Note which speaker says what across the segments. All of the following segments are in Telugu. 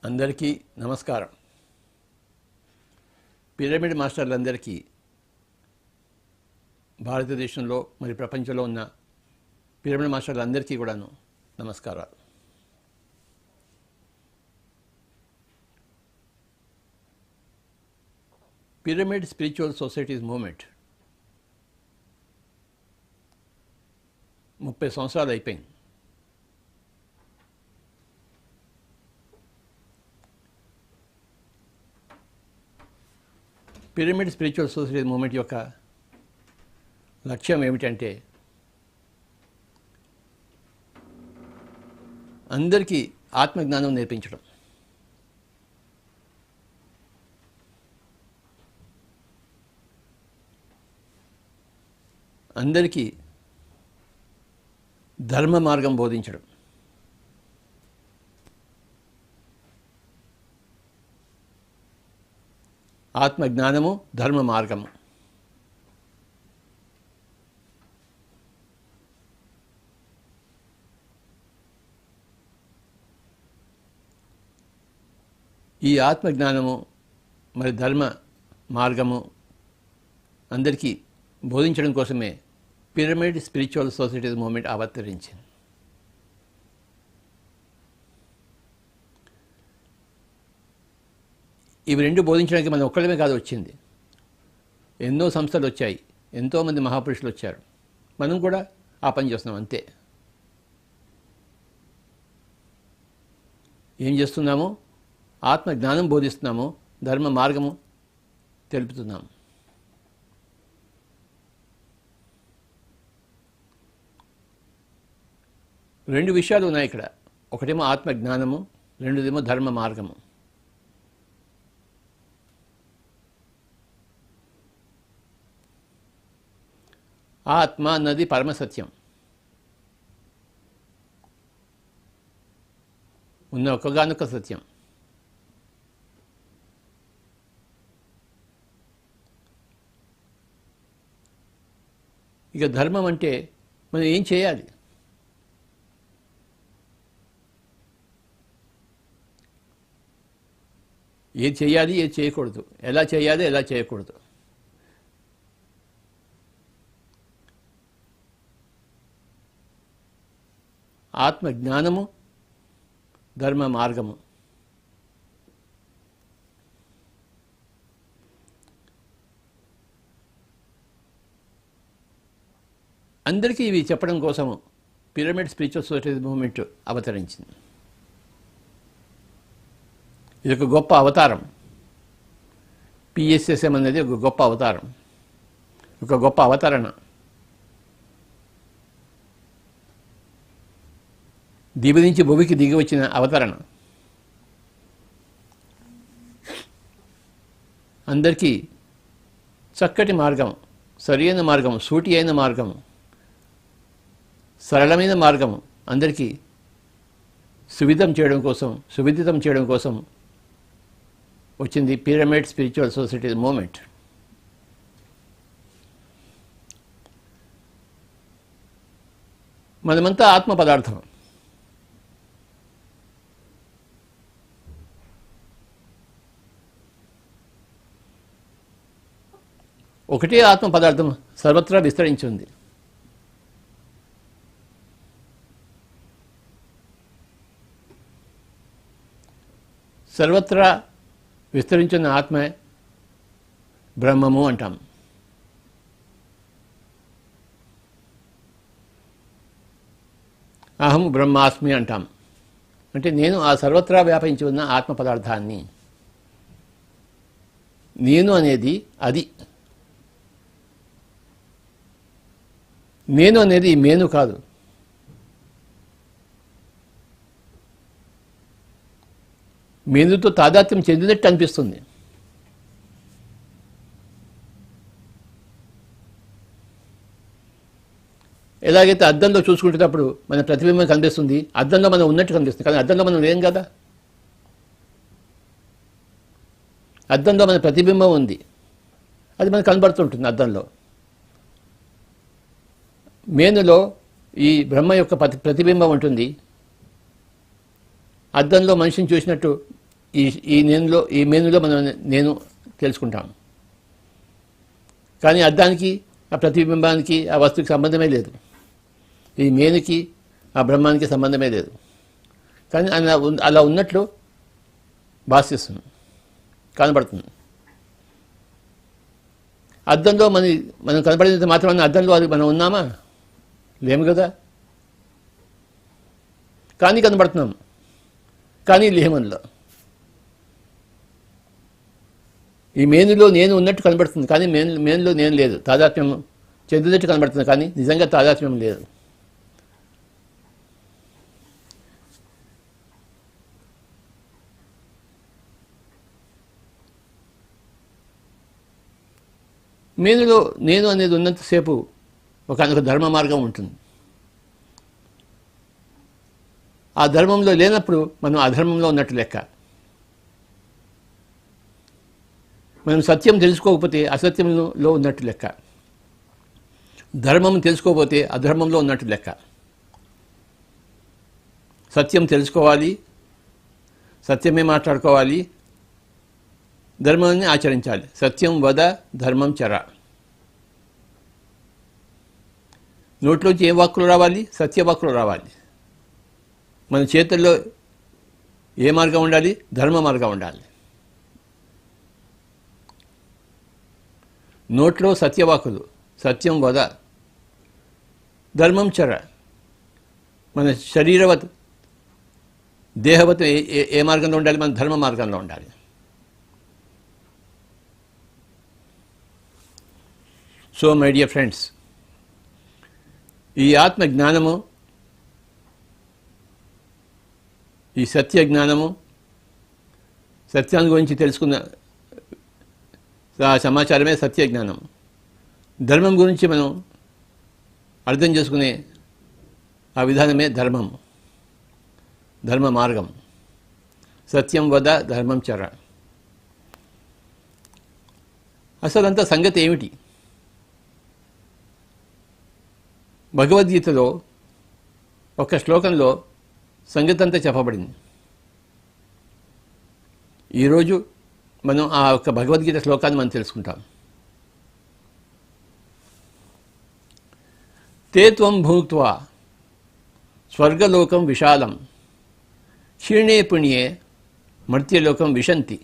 Speaker 1: అందరికీ నమస్కారం. పిరమిడ్ మాస్టర్లందరికీ భారతదేశంలో మరి ప్రపంచంలో ఉన్న పిరమిడ్ మాస్టర్లందరికీ కూడాను నమస్కారాలు. పిరమిడ్ స్పిరిచువల్ సొసైటీస్ మూవ్మెంట్ 30 సంవత్సరాలు అయిపోయింది. పిరమిడ్ స్పిరిచువల్ సొసైటీ మూవ్మెంట్ యొక్క లక్ష్యం ఏమిటంటే అందరికీ ఆత్మజ్ఞానం నేర్పించడం. అందరికీ ధర్మ మార్గం బోధించడం. ఆత్మజ్ఞానము ధర్మ మార్గము. ఈ ఆత్మజ్ఞానము మరి ధర్మ మార్గము అందరికీ బోధించడం కోసమే పిరమిడ్ స్పిరిచువల్ సొసైటీస్ మూవ్మెంట్ అవతరించింది. ఇవి రెండు బోధించడానికి మనం ఒక్కడమే కాదు వచ్చింది. ఎన్నో సంస్థలు వచ్చాయి, ఎంతోమంది మహాపురుషులు వచ్చారు. మనం కూడా ఆ పని చేస్తున్నాం అంతే. ఏం చేస్తున్నాము? ఆత్మ జ్ఞానం బోధిస్తున్నాము, ధర్మ మార్గము తెలుపుతున్నాము. రెండు విషయాలు ఉన్నాయి ఇక్కడ. ఒకటేమో ఆత్మ జ్ఞానము, రెండోదేమో ధర్మ మార్గము. ఆత్మ అన్నది పరమసత్యం. ఉన్న ఒక్కగానొక్క సత్యం. ఇక ధర్మం అంటే మనం ఏం చేయాలి? ఏది చేయాలి, ఏది చేయకూడదు, ఎలా చేయాలి, ఎలా చేయకూడదు. ఆత్మ జ్ఞానము ధర్మ మార్గము. అందరికీ ఇవి చెప్పడం కోసము పిరమిడ్ స్పిరిచువల్ సొసైటీ మూవ్మెంట్ అవతరించింది. ఇది ఒక గొప్ప అవతారం. పిఎస్ఎస్ఎం అనేది ఒక గొప్ప అవతారం, ఒక గొప్ప అవతరణ. దివి నుంచి భూమికి దిగి వచ్చిన అవతరణ. అందరికీ చక్కటి మార్గం, సరైన మార్గం, సూటి అయిన మార్గం, సరళమైన మార్గం అందరికీ సువిధం చేయడం కోసం వచ్చింది పిరమిడ్ స్పిరిచువల్ సొసైటీ మూవ్మెంట్. మనమంతా ఆత్మ పదార్థం. ఒకటే ఆత్మ పదార్థం సర్వత్రా విస్తరించి ఉంది. సర్వత్రా విస్తరించిన ఆత్మే బ్రహ్మము అంటాం. అహం బ్రహ్మాస్మి అంటాం. అంటే నేను ఆ సర్వత్రా వ్యాపించి ఉన్న ఆత్మ పదార్థాన్ని. నేను అనేది అది. నేను అనేది మేను కాదు. మేనుతో తాదాత్మ్యం చెందినట్టు అనిపిస్తుంది. ఎలాగైతే అద్దంలో చూసుకుంటున్నప్పుడు మన ప్రతిబింబం కనిపిస్తుంది, అద్దంలో మనం ఉన్నట్టు కనిపిస్తుంది, కానీ అద్దంలో మనం లేం కదా. అద్దంలో మన ప్రతిబింబం ఉంది, అది మనకు కనబడుతుంటుంది అద్దంలో. మేనులో ఈ బ్రహ్మ యొక్క ప్రతిబింబం ఉంటుంది. అద్దంలో మనిషిని చూసినట్టు ఈ ఈ మేనులో మనం నేను తెలుసుకుంటాం. కానీ అద్దానికి, ఆ ప్రతిబింబానికి, ఆ వస్తువుకి సంబంధమే లేదు. ఈ మేనుకి ఆ బ్రహ్మానికి సంబంధమే లేదు. కానీ అలా ఉన్నట్లు భాషిస్తుంది, కనబడుతుంది. అద్దంలో మనం కనబడినంత మాత్రమే అద్దంలో అది మనం ఉన్నామా? లేము కదా. కానీ కనబడుతున్నాం, కానీ లేమనలో. ఈ మేనులో నేను ఉన్నట్టు కనబడుతుంది, కానీ మేనులో నేను లేదు. తాదాత్మ్యం చెందినట్టు కనబడుతుంది, కానీ నిజంగా తాదాత్మ్యం లేదు. మేనులో నేను అనేది ఉన్నంతసేపు ఒక ధర్మ మార్గం ఉంటుంది. ఆ ధర్మంలో లేనప్పుడు మనం అధర్మంలో ఉన్నట్టు లెక్క. మనం సత్యం తెలుసుకోకపోతే అసత్యంలో ఉన్నట్టు లెక్క. ధర్మం తెలుసుకోకపోతే అధర్మంలో ఉన్నట్టు లెక్క. సత్యం తెలుసుకోవాలి, సత్యమే మాట్లాడుకోవాలి, ధర్మాన్ని ఆచరించాలి. సత్యం వద ధర్మం చర. నోట్లోంచి ఏ వాక్కులు రావాలి? సత్యవాక్కులు రావాలి. మన చేతుల్లో ఏ మార్గం ఉండాలి? ధర్మ మార్గం ఉండాలి. నోట్లో సత్యవాకులు, సత్యం వద, ధర్మం చర. మన శరీరవత్ దేహవత్ ఏ మార్గంలో ఉండాలి? మన ధర్మ మార్గంలో ఉండాలి. సో మై డియర్ ఫ్రెండ్స్, ఈ ఆత్మ జ్ఞానము, ఈ సత్య జ్ఞానము, సత్యాన్ని గురించి తెలుసుకున్న సమాచారమే సత్య జ్ఞానం. ధర్మం గురించి మనం అర్థం చేసుకునే ఆ విధానమే ధర్మం, ధర్మ మార్గం. సత్యం వద ధర్మం చర. అసలంతా సంగతి ఏమిటి? భగవద్గీతలో ఒక శ్లోకంలో సంగతి అంతా చెప్పబడింది. ఈరోజు మనం ఆ యొక్క భగవద్గీత శ్లోకాన్ని మనం తెలుసుకుంటాం. తే త్వం భూత్వా స్వర్గలోకం విశాలం క్షీణే పుణ్యే మర్త్యలోకం విశంతి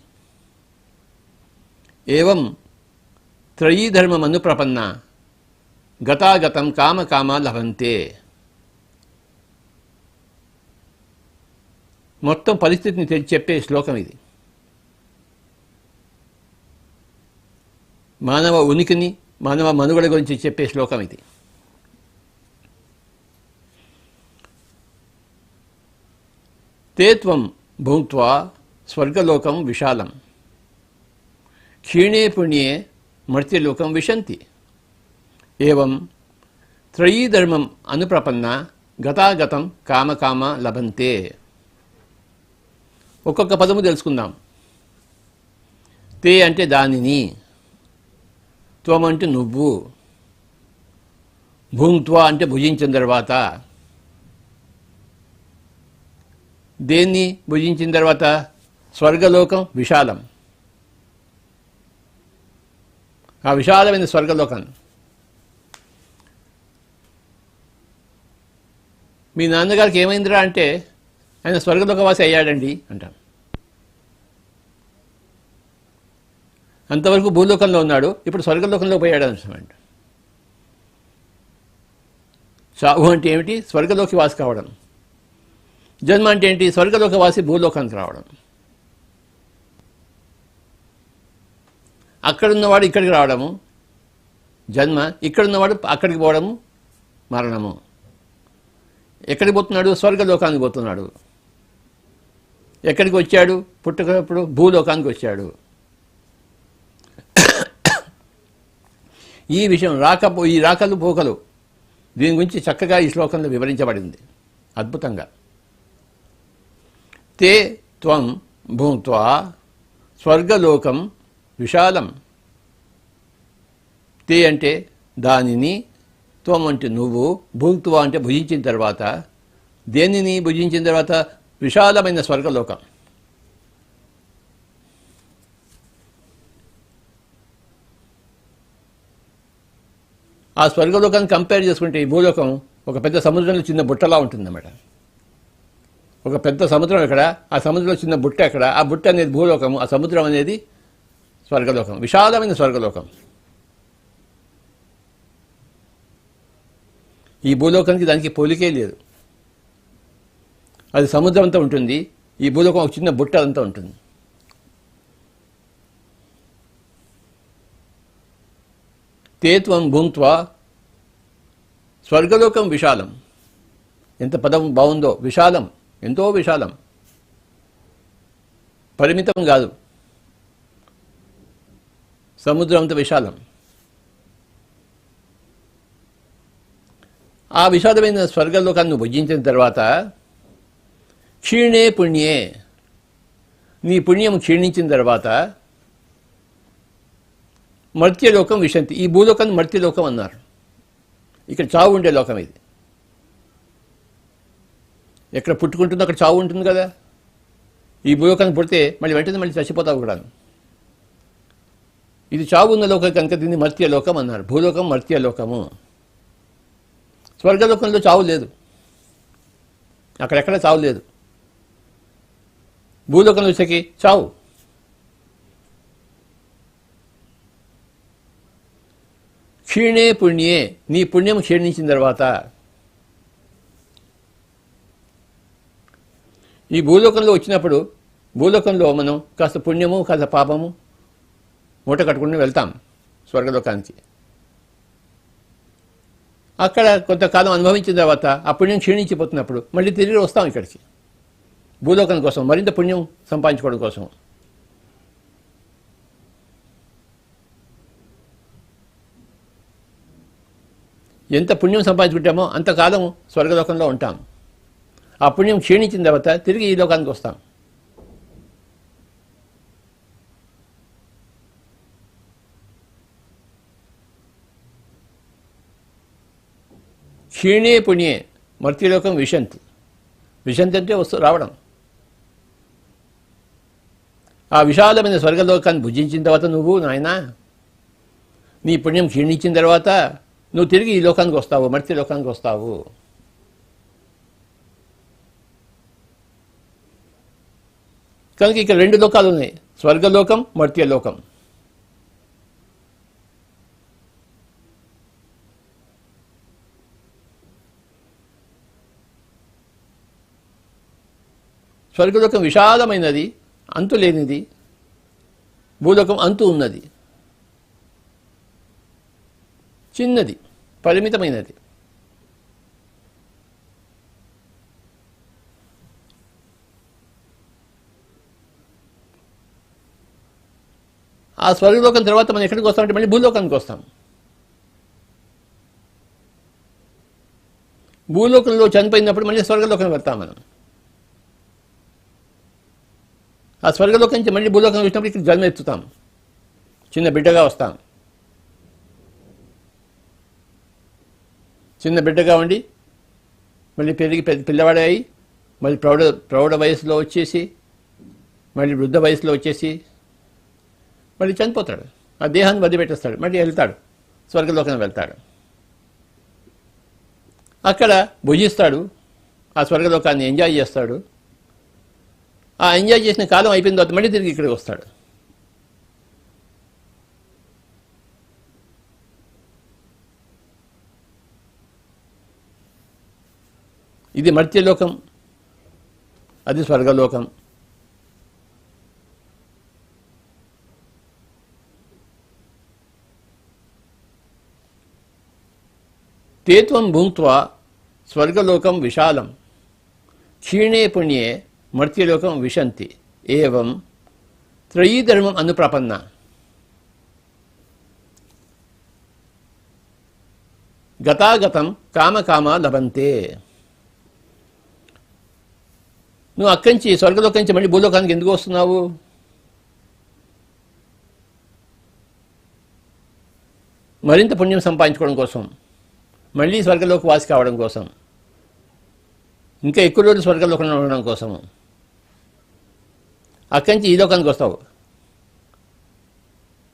Speaker 1: ఏవం త్రయీ ధర్మమనుప్రపన్న గతాగతం కామకామా లభంతే. మొత్తం పరిస్థితిని చెప్పే శ్లోకం ఇది. మానవ ఉనికిని, మానవ మనుగడ గురించి చెప్పే శ్లోకం ఇది. తే త్వం భూత్వా స్వర్గలోకం విశాలం క్షీణే పుణ్యే మర్త్యలోకం విశంతి ఏవం త్రయీ ధర్మం అనుప్రపన్న గతాగతం కామకామ లభంతే. ఒక్కొక్క పదము తెలుసుకుందాం. తే అంటే దానిని, త్వం అంటే నువ్వు, భుంక్త్వా అంటే భుజించిన తర్వాత. దేన్ని భుజించిన తర్వాత? స్వర్గలోకం విశాలం. ఆ విశాలమైన స్వర్గలోకం. మీ నాన్నగారికి ఏమైందిరా అంటే ఆయన స్వర్గలోకవాసి అయ్యాడండి అంటాం. అంతవరకు భూలోకంలో ఉన్నాడు, ఇప్పుడు స్వర్గలోకంలో పోయాడు అంటామంట. చావు అంటే ఏమిటి? స్వర్గలోకి వాసి కావడం. జన్మ అంటే ఏంటి? స్వర్గలోకవాసి భూలోకానికి రావడం. అక్కడున్నవాడు ఇక్కడికి రావడము జన్మ, ఇక్కడున్నవాడు అక్కడికి పోవడము మరణము. ఎక్కడికి పోతున్నాడు? స్వర్గలోకానికి పోతున్నాడు. ఎక్కడికి వచ్చాడు? పుట్టుకప్పుడు భూలోకానికి వచ్చాడు. ఈ విషయం ఈ రాకలు పోకలు దీని గురించి చక్కగా ఈ శ్లోకంలో వివరించబడింది అద్భుతంగా. తే త్వం భూత్వా స్వర్గలోకం విశాలం. తే అంటే దానిని, త్వం అంటే నువ్వు, భూత్వా అంటే భుజించిన తర్వాత. దేనిని భుజించిన తర్వాత? విశాలమైన స్వర్గలోకం. ఆ స్వర్గలోకాన్ని కంపేర్ చేసుకుంటే ఈ భూలోకం ఒక పెద్ద సముద్రంలో చిన్న బుట్టలా ఉంటుందన్నమాట. ఒక పెద్ద సముద్రం ఎక్కడ, ఆ సముద్రంలో చిన్న బుట్ట ఎక్కడ, ఆ బుట్ట అనేది భూలోకము, ఆ సముద్రం అనేది స్వర్గలోకం, విశాలమైన స్వర్గలోకం. ఈ భూలోకానికి దానికి పోలికే లేదు. అది సముద్రం అంతా ఉంటుంది, ఈ భూలోకం ఒక చిన్న బుట్ట అంతా ఉంటుంది. తేత్వం భూంత్వా స్వర్గలోకం విశాలం. ఎంత పదం బాగుందో, విశాలం, ఎంతో విశాలం, పరిమితం కాదు, సముద్రం అంత విశాలం. ఆ విశాలమైన స్వర్గలోకాన్ని భుజించిన తర్వాత క్షీణే పుణ్యే, నీ పుణ్యం క్షీణించిన తర్వాత మర్త్యలోకం విశంతి. ఈ భూలోకాన్ని మర్త్యలోకం అన్నారు. ఇక్కడ చావు ఉండే లోకం ఇది. ఎక్కడ పుట్టుకుంటుందో అక్కడ చావు ఉంటుంది కదా. ఈ భూలోకాన్ని పుడితే వెంటనే మళ్ళీ చచ్చిపోతావు కూడా. ఇది చావు ఉన్న లోకం కనుక దీన్ని మర్త్యలోకం అన్నారు. భూలోకం మర్త్యలోకము. స్వర్గలోకంలో చావు లేదు, అక్కడెక్కడ చావు లేదు. భూలోకంలో వచ్చేకి చావు. క్షీణే పుణ్యే, నీ పుణ్యం క్షీణించిన తర్వాత ఈ భూలోకంలో వచ్చినప్పుడు, భూలోకంలో మనం కాస్త పుణ్యము కాస్త పాపము మూట కట్టుకుని వెళ్తాం స్వర్గలోకానికి. అక్కడ కొంతకాలం అనుభవించిన తర్వాత ఆ పుణ్యం క్షీణించిపోతున్నప్పుడు మళ్ళీ తిరిగి వస్తాం ఇక్కడికి, భూలోకం కోసం, మరింత పుణ్యం సంపాదించుకోవడం కోసం. ఎంత పుణ్యం సంపాదించుకుంటామో అంతకాలం స్వర్గలోకంలో ఉంటాం. ఆ పుణ్యం క్షీణించిన తర్వాత తిరిగి ఈ లోకానికి వస్తాం. క్షీణే పుణ్యే మర్త్యలోకం విశంతి. విశంతి అంటే రావడం. ఆ విశాలమైన స్వర్గలోకాన్ని భుజించిన తర్వాత నువ్వు నాయనా, నీ పుణ్యం క్షీణించిన తర్వాత నువ్వు తిరిగి ఈ లోకానికి వస్తావు, మర్త్యలోకానికి వస్తావు. కనుక ఇక్కడ రెండు లోకాలు ఉన్నాయి, స్వర్గలోకం, మర్త్యలోకం. స్వర్గలోకం విశాలమైనది, అంతు లేనిది. భూలోకం అంతు ఉన్నది, చిన్నది, పరిమితమైనది. ఆ స్వర్గలోకం తర్వాత మనం ఎక్కడికి వస్తామంటే మళ్ళీ భూలోకానికి వస్తాం. భూలోకంలో చనిపోయినప్పుడు మళ్ళీ స్వర్గలోకం వెళ్తాం మనం. ఆ స్వర్గలోకం నుంచి మళ్ళీ భూలోకం వచ్చినప్పుడు ఇక్కడ జన్మ ఎత్తుతాం, చిన్న బిడ్డగా వస్తాం. చిన్న బిడ్డగా ఉండి మళ్ళీ పెరిగి పిల్లవాడే అయి మళ్ళీ ప్రౌఢ వయసులో వచ్చేసి మళ్ళీ వృద్ధ వయసులో వచ్చేసి మళ్ళీ చనిపోతాడు. ఆ దేహాన్ని వదిలిపెట్టేస్తాడు, మళ్ళీ వెళ్తాడు, స్వర్గలోకం వెళ్తాడు. అక్కడ భుజిస్తాడు, ఆ స్వర్గలోకాన్ని ఎంజాయ్ చేస్తాడు. ఆ ఎంజాయ్ చేసిన కాలం అయిపోయిన తర్వాత మళ్ళీ తిరిగి ఇక్కడికి వస్తాడు. ఇది మర్త్యలోకం, అది స్వర్గలోకం. తేత్వం భుంక్త్వా స్వర్గలోకం విశాలం క్షీణే పుణ్యే మర్త్యలోకం విశంతి ఏవం త్రయీధర్మం అనుప్రపన్న. గతాగతం కామకామ లభంతే. నువ్వు అక్కడి నుంచి స్వర్గలోకం నుంచి మళ్ళీ భూలోకానికి ఎందుకు వస్తున్నావు? మరింత పుణ్యం సంపాదించుకోవడం కోసం, మళ్ళీ స్వర్గలోక వాసి కావడం కోసం, ఇంకా ఎక్కువ రోజులు స్వర్గలోకంలో ఉండడం కోసము. అక్కడి నుంచి ఈ లోకానికి వస్తావు.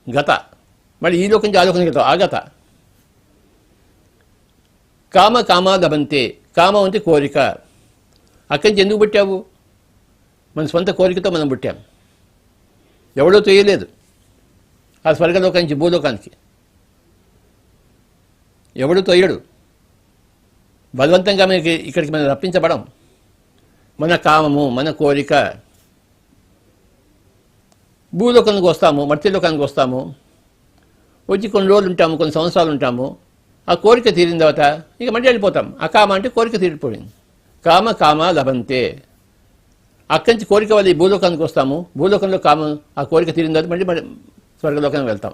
Speaker 1: గత, మళ్ళీ ఈ లోకం నుంచి ఆ లోకానికి వెళ్తావు. ఆగత. కామ కామా లభంతే. కామం అంటే కోరిక. అక్కడి నుంచి ఎందుకు పుట్టావు? మన సొంత కోరికతో మనం పుట్టాం. ఎవడో తొయ్యలేదు ఆ స్వర్గలోకం నుంచి భూలోకానికి. ఎవడు తొయ్యడు. బలవంతంగా మనకి ఇక్కడికి మనం రప్పించబడం. మన కామము, మన కోరిక. భూలోకానికి వస్తాము, మర్త్యలోకానికి వస్తాము, వచ్చి కొన్ని రోజులు ఉంటాము, కొన్ని సంవత్సరాలు ఉంటాము. ఆ కోరిక తీరిన తర్వాత ఇక మళ్ళీ వెళ్ళిపోతాం. ఆ కామ అంటే కోరిక తీరిపోయింది. కామ కామ లభంతే. అక్కడి నుంచి కోరిక వల్ల ఈ భూలోకానికి వస్తాము. భూలోకంలో కామ ఆ కోరిక తీరిన తర్వాత మళ్ళీ స్వర్గలోకానికి వెళ్తాం.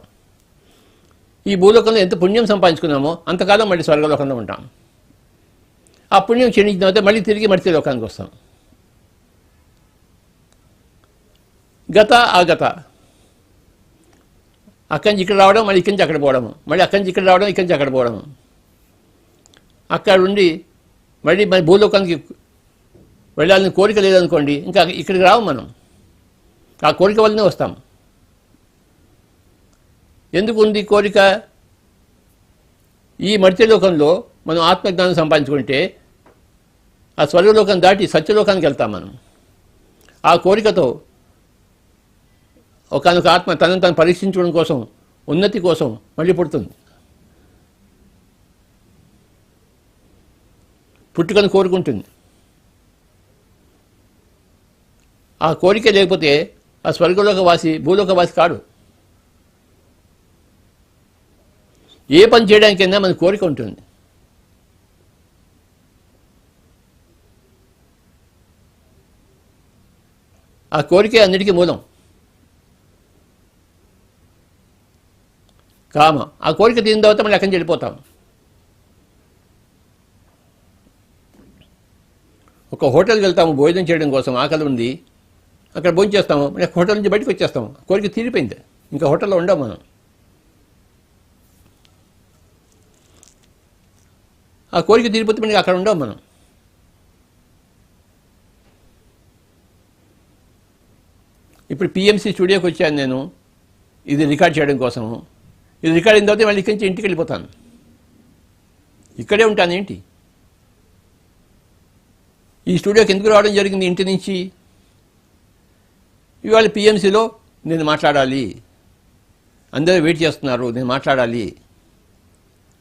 Speaker 1: ఈ భూలోకంలో ఎంత పుణ్యం సంపాదించుకున్నామో అంతకాలం మళ్ళీ స్వర్గలోకంలో ఉంటాం. ఆ పుణ్యం క్షీణించిన తర్వాత మళ్ళీ తిరిగి మర్త్యలోకానికి వస్తాం. గత ఆగత. అక్కడి నుంచి ఇక్కడ రావడం, మళ్ళీ ఇక్కడి నుంచి అక్కడ పోవడము, మళ్ళీ అక్కడి నుంచి ఇక్కడ రావడం, ఇక్కడి నుంచి అక్కడ పోవడము. అక్కడ ఉండి మళ్ళీ మన భూలోకానికి వెళ్ళాలని కోరిక లేదనుకోండి, ఇంకా ఇక్కడికి రావు మనం. ఆ కోరిక వల్లనే వస్తాం. ఎందుకు ఉంది కోరిక? ఈ మర్త్యలోకంలో మనం ఆత్మజ్ఞానం సంపాదించుకుంటే ఆ స్వర్గలోకం దాటి సత్యలోకానికి వెళ్తాం మనం. ఆ కోరికతో ఒకనొక ఆత్మ తనను తను పరీక్షించడం కోసం, ఉన్నతి కోసం మళ్ళీ పుడుతుంది. పుట్టుకను కోరుకుంటుంది. ఆ కోరిక లేకపోతే ఆ స్వర్గలోకవాసి భూలోకవాసి కాడు. ఏ పని చేయడానికైనా మన కోరిక ఉంటుంది. ఆ కోరికే అన్నిటికీ మూలం. కామ. ఆ కోరిక తీరిన తర్వాత మళ్ళీ అక్కడి నుంచి వెళ్ళిపోతాం. ఒక హోటల్కి వెళ్తాము భోజనం చేయడం కోసం, ఆకలి ఉంది, అక్కడ భోజనం చేస్తాము, మళ్ళీ హోటల్ నుంచి బయటకు వచ్చేస్తాము. కోరిక తీరిపోయింది, ఇంకా హోటల్లో ఉండవు మనం. ఆ కోరిక తీరిపోతే మళ్ళీ అక్కడ ఉండవు మనం. ఇప్పుడు పిఎంసి స్టూడియోకి వచ్చాను నేను, ఇది రికార్డ్ చేయడం కోసము. ఇది రికార్డ్ అయిన తర్వాత మళ్ళీ ఇక్కడి నుంచి ఇంటికి వెళ్ళిపోతాను. ఇక్కడే ఉంటాను ఏంటి? ఈ స్టూడియోకి ఎందుకు రావడం జరిగింది ఇంటి నుంచి? ఇవాళ పిఎంసిలో నేను మాట్లాడాలి, అందరూ వెయిట్ చేస్తున్నారు, నేను మాట్లాడాలి.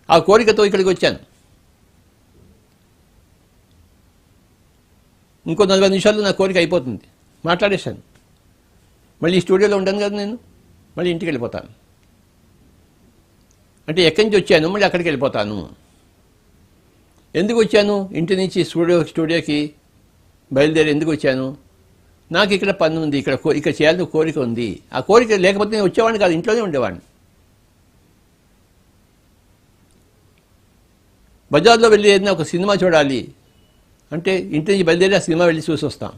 Speaker 1: ఆ కోరికతో ఇక్కడికి వచ్చాను. ఇంకో 40 నిమిషాల్లో నా కోరిక అయిపోతుంది, మాట్లాడేశాను. మళ్ళీ ఈ స్టూడియోలో ఉంటాను కదా నేను, మళ్ళీ ఇంటికి వెళ్ళిపోతాను. అంటే ఎక్కడి నుంచి వచ్చాను మళ్ళీ అక్కడికి వెళ్ళిపోతాను. ఎందుకు వచ్చాను? ఇంటి నుంచి స్టూడియోకి బయలుదేరి ఎందుకు వచ్చాను? నాకు ఇక్కడ పని ఉంది, ఇక్కడ చేయాలని కోరిక ఉంది. ఆ కోరిక లేకపోతే నేను వచ్చేవాడిని కాదు, ఇంట్లోనే ఉండేవాడిని. బజార్లో వెళ్ళి ఏదైనా ఒక సినిమా చూడాలి అంటే ఇంటి నుంచి బయలుదేరి ఆ సినిమా వెళ్ళి చూసి వస్తాం.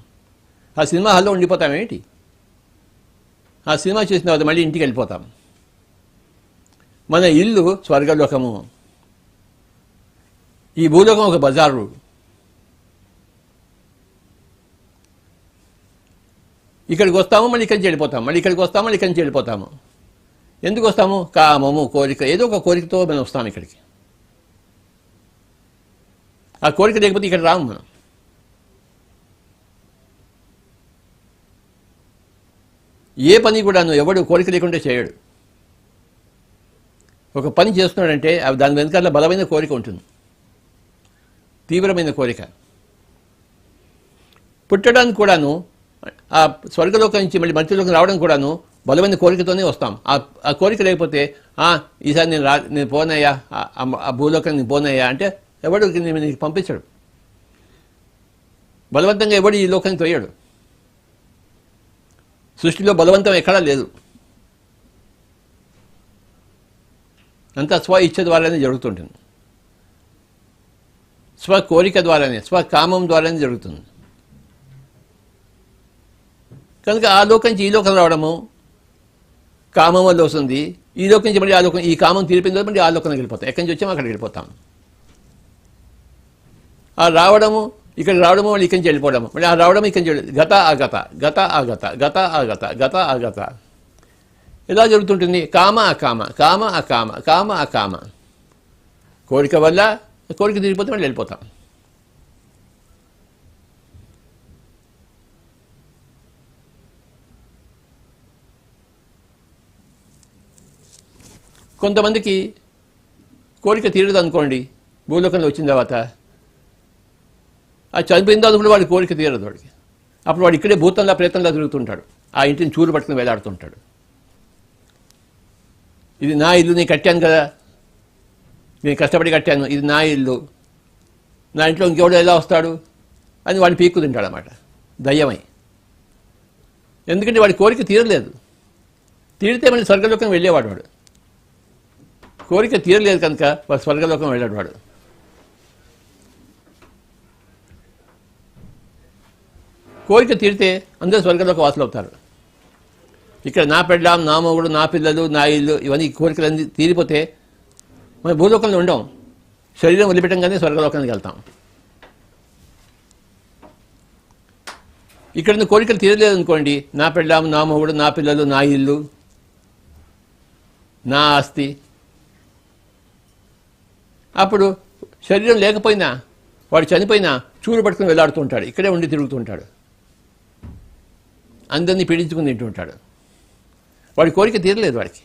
Speaker 1: ఆ సినిమా హాల్లో ఉండిపోతాం ఏంటి? ఆ సినిమా చూసిన తర్వాత మళ్ళీ ఇంటికి వెళ్ళిపోతాం. మన ఇల్లు స్వర్గలోకము, ఈ భూలోకం ఒక బజారు. ఇక్కడికి వస్తాము, మళ్ళీ ఇక్కడి నుంచి వెళ్ళిపోతాము, మళ్ళీ ఇక్కడికి వస్తాము, మళ్ళీ ఇక్కడి నుంచి వెళ్ళిపోతాము. ఎందుకు వస్తాము? కామము, కోరిక. ఏదో ఒక కోరికతో మనం వస్తాము ఇక్కడికి. ఆ కోరిక లేకపోతే ఇక్కడ రాము మనం. ఏ పని కూడాను ఎవడు కోరిక లేకుండా చేయడు. ఒక పని చేస్తున్నాడంటే దాని వెనకాల బలమైన కోరిక ఉంటుంది, తీవ్రమైన కోరిక. పుట్టడానికి కూడాను, ఆ స్వర్గలోకం నుంచి మళ్ళీ మధ్యలోకి రావడం కూడాను బలమైన కోరికతోనే వస్తాం. ఆ కోరిక లేకపోతే ఈసారి నేను పోనయ్యా, ఆ భూలోకానికి నేను పోనయ్యా అంటే ఎవడు నీకు పంపించడు. బలవంతంగా ఎవడు ఈ లోకానికి తోయాడు. సృష్టిలో బలవంతం ఎక్కడా లేదు. అంతా స్వ ఇచ్ఛ ద్వారానే జరుగుతుంటుంది, స్వ కోరిక ద్వారానే, స్వకామం ద్వారానే జరుగుతుంది. కనుక ఆ లోకం నుంచి ఈ లోకం రావడము కామం వల్ల వస్తుంది. ఈ లోకం నుంచి మళ్ళీ ఆ లోకం, ఈ కామం తీరిపోయిన తర్వాత మళ్ళీ ఆ లోకానికి వెళ్ళిపోతాం. ఎక్కడి నుంచి వచ్చామో అక్కడికి వెళ్ళిపోతాం. ఆ రావడము, ఇక్కడికి రావడము, మళ్ళీ ఇక్కడి నుంచి వెళ్ళిపోవడము, మళ్ళీ ఆ రావడం ఇక్కడి నుంచి గత ఆగత, గత ఆగత, గత ఆగత, గత ఆగత. ఇలా జరుగుతుంటుంది. కామ అకామ, కామ అకామ, కామ అకామ. కోరిక వల్ల కోరిక తీరిపోతే మళ్ళీ వెళ్ళిపోతాం. కొంతమందికి కోరిక తీరదు అనుకోండి, భూలోకంలో వచ్చిన తర్వాత అది చనిపోయిన తర్వాత కూడా వాడి కోరిక తీరదు వాడికి. అప్పుడు వాడు ఇక్కడే భూతంలా ప్రేతంలా తిరుగుతుంటాడు, ఆ ఇంటిని చూరు పట్టుకుని వేలాడుతుంటాడు. ఇది నా ఇల్లు, నేను కట్టాను కదా, నేను కష్టపడి కట్టాను, ఇది నా ఇల్లు, నా ఇంట్లో ఇంకెవడో ఎలా వస్తాడు అని వాడిని పీక్కు తింటాడు అన్నమాట, దయ్యమై. ఎందుకంటే వాడి కోరిక తీరలేదు. తీరితే మళ్ళీ స్వర్గలోకం వెళ్ళేవాడు వాడు. కోరిక తీరలేదు కనుక వాడు స్వర్గలోకం వెళ్ళాడు వాడు. కోరిక తీరితే అందరూ స్వర్గలోక వాసులు అవుతారు. ఇక్కడ నా పెళ్ళాం, నా మొగుడు, నా పిల్లలు, నా ఇల్లు, ఇవన్నీ కోరికలన్నీ తీరిపోతే మనం భూలోకంలో ఉండం, శరీరం వదిలిపెట్టంగానే స్వర్గలోకానికి వెళ్తాం. ఇక్కడ కోరికలు తీరలేదు అనుకోండి, నా పెళ్ళాం, నా మొగుడు, నా పిల్లలు, నా ఇల్లు, నా ఆస్తి, అప్పుడు శరీరం లేకపోయినా వాడు చనిపోయినా చూరు పట్టుకుని వెళ్ళాడుతూ ఉంటాడు, ఇక్కడే ఉండి తిరుగుతూ ఉంటాడు, అందరినీ పీడించుకుని తింటూ ఉంటాడు. వాడి కోరిక తీరలేదు వాడికి.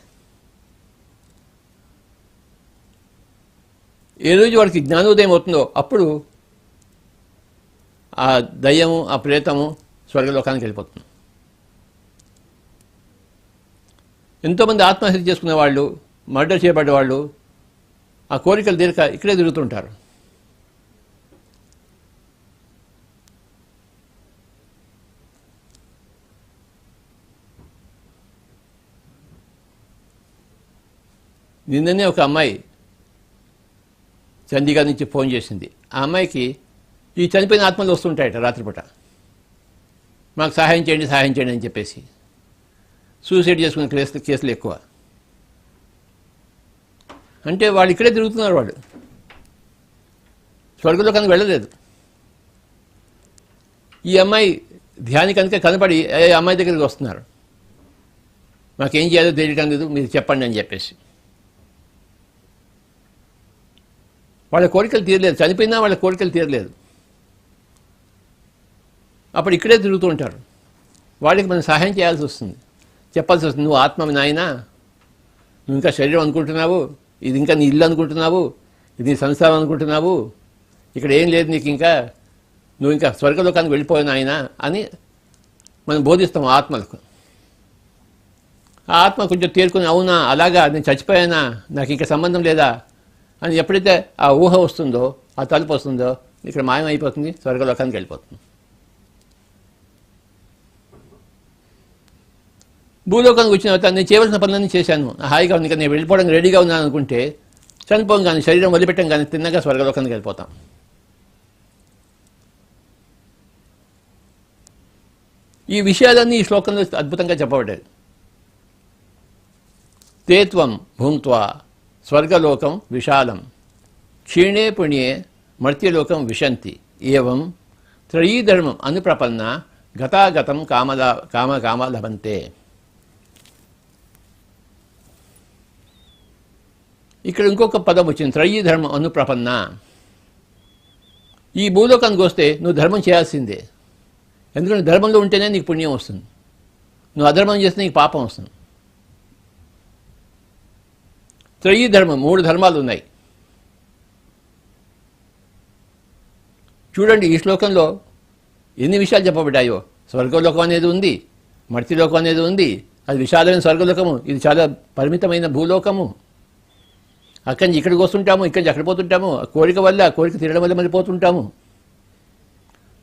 Speaker 1: ఏ రోజు వాడికి జ్ఞానోదయం అవుతుందో అప్పుడు ఆ దయ్యము, ఆ ప్రేతము స్వర్గలోకానికి వెళ్ళిపోతుంది. ఎంతోమంది ఆత్మహత్య చేసుకునే వాళ్ళు, మర్డర్ చేయబడ్డ వాళ్ళు ఆ కోరికలు తీరక ఇక్కడే తిరుగుతుంటారు. నిన్ననే ఒక అమ్మాయి చండీగఢ్ నుంచి ఫోన్ చేసింది. ఆ అమ్మాయికి ఈ చనిపోయిన ఆత్మలు వస్తుంటాయట రాత్రిపూట, మాకు సహాయం చేయండి సహాయం చేయండి అని చెప్పేసి. సూసైడ్ చేసుకునే కేసులు ఎక్కువ. అంటే వాళ్ళు ఇక్కడే తిరుగుతున్నారు, వాడు స్వర్గలోకానికి వెళ్ళలేదు. ఈ అమ్మాయి ధ్యాని కనుక కనపడి అమ్మాయి దగ్గరికి వస్తున్నారు, మాకేం చేయాలో తెలియటం లేదు, మీరు చెప్పండి అని చెప్పేసి. వాళ్ళ కోరికలు తీరలేదు, చనిపోయినా వాళ్ళ కోరికలు తీరలేదు. అప్పుడు ఇక్కడే తిరుగుతూ ఉంటారు. వాళ్ళకి మనం సహాయం చేయాల్సి వస్తుంది, చెప్పాల్సి వస్తుంది. నువ్వు ఆత్మ నాయనా, నువ్వు ఇంకా శరీరం అనుకుంటున్నావు, ఇది ఇంకా నీ ఇల్లు అనుకుంటున్నావు, ఇది నీ సంసారం అనుకుంటున్నావు, ఇక్కడ ఏం లేదు నీకు, ఇంకా నువ్వు ఇంకా స్వర్గలోకానికి వెళ్ళిపోయిన ఆయన అని మనం బోధిస్తాం ఆత్మలకు. ఆ ఆత్మ కొంచెం తేరుకుని, అవునా అలాగా నేను చచ్చిపోయానా, నాకు ఇంకా సంబంధం లేదా అని ఎప్పుడైతే ఆ ఊహ వస్తుందో, ఆ తలుపు వస్తుందో, ఇక్కడ మాయమైపోతుంది, స్వర్గలోకానికి వెళ్ళిపోతుంది. భూలోకానికి వచ్చిన తర్వాత నేను చేయవలసిన పనులన్నీ చేశాను, హాయిగా ఉంది, నేను వెళ్ళిపోవడానికి రెడీగా ఉన్నాను అనుకుంటే చనిపోం కానీ, శరీరం వదిలిపెట్టం కానీ తిన్నగా స్వర్గలోకానికి వెళ్ళిపోతాం. ఈ విషయాలన్నీ ఈ శ్లోకంలో అద్భుతంగా చెప్పబడ్డాయి. తేత్వం భూంత్వా స్వర్గలోకం విశాలం క్షీణే పుణ్యే మర్త్యలోకం విశంతి ఏవం త్రయీధర్మం అనుప్రపన్న గతాగతం కామ లభంతే. ఇక్కడ ఇంకొక పదం వచ్చింది, త్రయీధర్మం అనుప్రపన్న. ఈ భూలోకానికి వస్తే నువ్వు ధర్మం చేయాల్సిందే, ఎందుకంటే ధర్మంలో ఉంటేనే నీకు పుణ్యం వస్తుంది, నువ్వు అధర్మం చేస్తే నీకు పాపం వస్తుంది. త్రయీధర్మం, 3 ధర్మాలు ఉన్నాయి. చూడండి ఈ శ్లోకంలో ఎన్ని విషయాలు చెప్పబడ్డాయో. స్వర్గలోకం అనేది ఉంది, మర్త్యలోకం అనేది ఉంది, అది విశాలమైన స్వర్గలోకము, ఇది చాలా పరిమితమైన భూలోకము. అక్కడి నుంచి ఇక్కడికి వస్తుంటాము, ఇక్కడి నుంచి అక్కడ పోతుంటాము, కోరిక తీరడం వల్ల మళ్ళీ పోతుంటాము.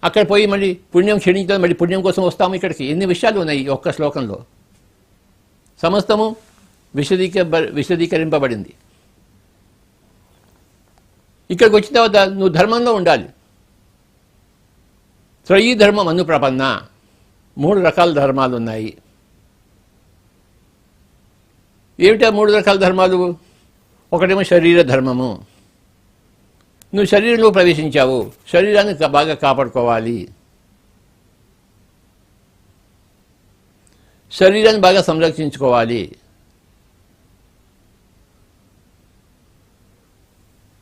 Speaker 1: అక్కడ పోయి మళ్ళీ పుణ్యం క్షీణించడం, మళ్ళీ పుణ్యం కోసం వస్తాము ఇక్కడికి. ఎన్ని విషయాలు ఉన్నాయి ఈ ఒక్క శ్లోకంలో. సమస్తము విశదీకరింపబడింది. ఇక్కడికి వచ్చిన తర్వాత నువ్వు ధర్మంలో ఉండాలి. త్రయీధర్మం అనుప్రపన్న, 3 రకాల ధర్మాలు ఉన్నాయి. ఏమిటా 3 రకాల ధర్మాలు? ఒకటేమో శరీర ధర్మము, నువ్వు శరీరంలో ప్రవేశించావు, శరీరాన్ని బాగా కాపాడుకోవాలి, శరీరాన్ని బాగా సంరక్షించుకోవాలి.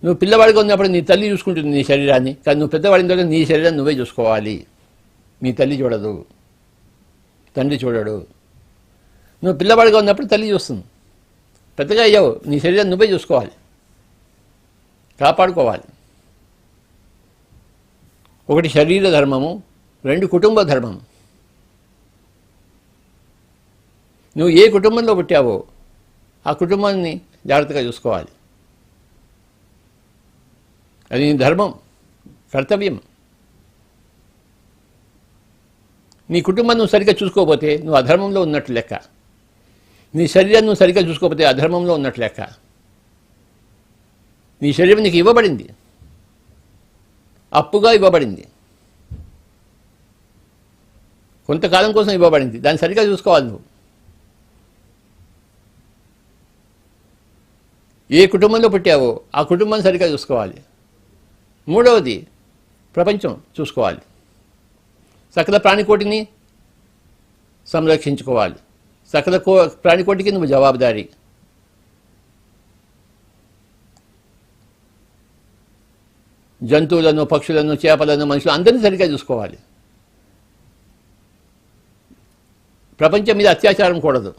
Speaker 1: నువ్వు పిల్లవాడిగా ఉన్నప్పుడు నీ తల్లి చూసుకుంటుంది నీ శరీరాన్ని, కానీ నువ్వు పెద్దవాడిన తర్వాత నీ శరీరాన్ని నువ్వే చూసుకోవాలి. నీ తల్లి చూడదు, తండ్రి చూడడు. నువ్వు పిల్లవాడిగా ఉన్నప్పుడు తల్లి చూస్తుంది. పెద్దగా అయ్యావు, నీ శరీరాన్ని నువ్వే చూసుకోవాలి, కాపాడుకోవాలి. ఒకటి శరీర ధర్మము, రెండు కుటుంబ ధర్మం. నువ్వు ఏ కుటుంబంలో పుట్టావో ఆ కుటుంబాన్ని జాగ్రత్తగా చూసుకోవాలి. అది నీ ధర్మం, కర్తవ్యం. నీ కుటుంబాన్ని నువ్వు సరిగ్గా చూసుకోకపోతే నువ్వు అధర్మంలో ఉన్నట్లు లెక్క. నీ శరీరాన్ని నువ్వు సరిగ్గా చూసుకోకపోతే అధర్మంలో ఉన్నట్లు లెక్క. నీ శరీరం నీకు ఇవ్వబడింది, అప్పుగా ఇవ్వబడింది, కొంతకాలం కోసం ఇవ్వబడింది. దాన్ని సరిగ్గా చూసుకోవాలి నువ్వు. ఏ కుటుంబంలో పుట్టావో ఆ కుటుంబాన్ని సరిగ్గా చూసుకోవాలి. మూడవది ప్రపంచం చూసుకోవాలి. సకల ప్రాణికోటిని సంరక్షించుకోవాలి. సకల ప్రాణికోటికి నువ్వు జవాబుదారీ. జంతువులను, పక్షులను, చేపలను, మనుషులు అందరినీ సరిగ్గా చూసుకోవాలి. ప్రపంచం మీద అత్యాచారం కూడదు.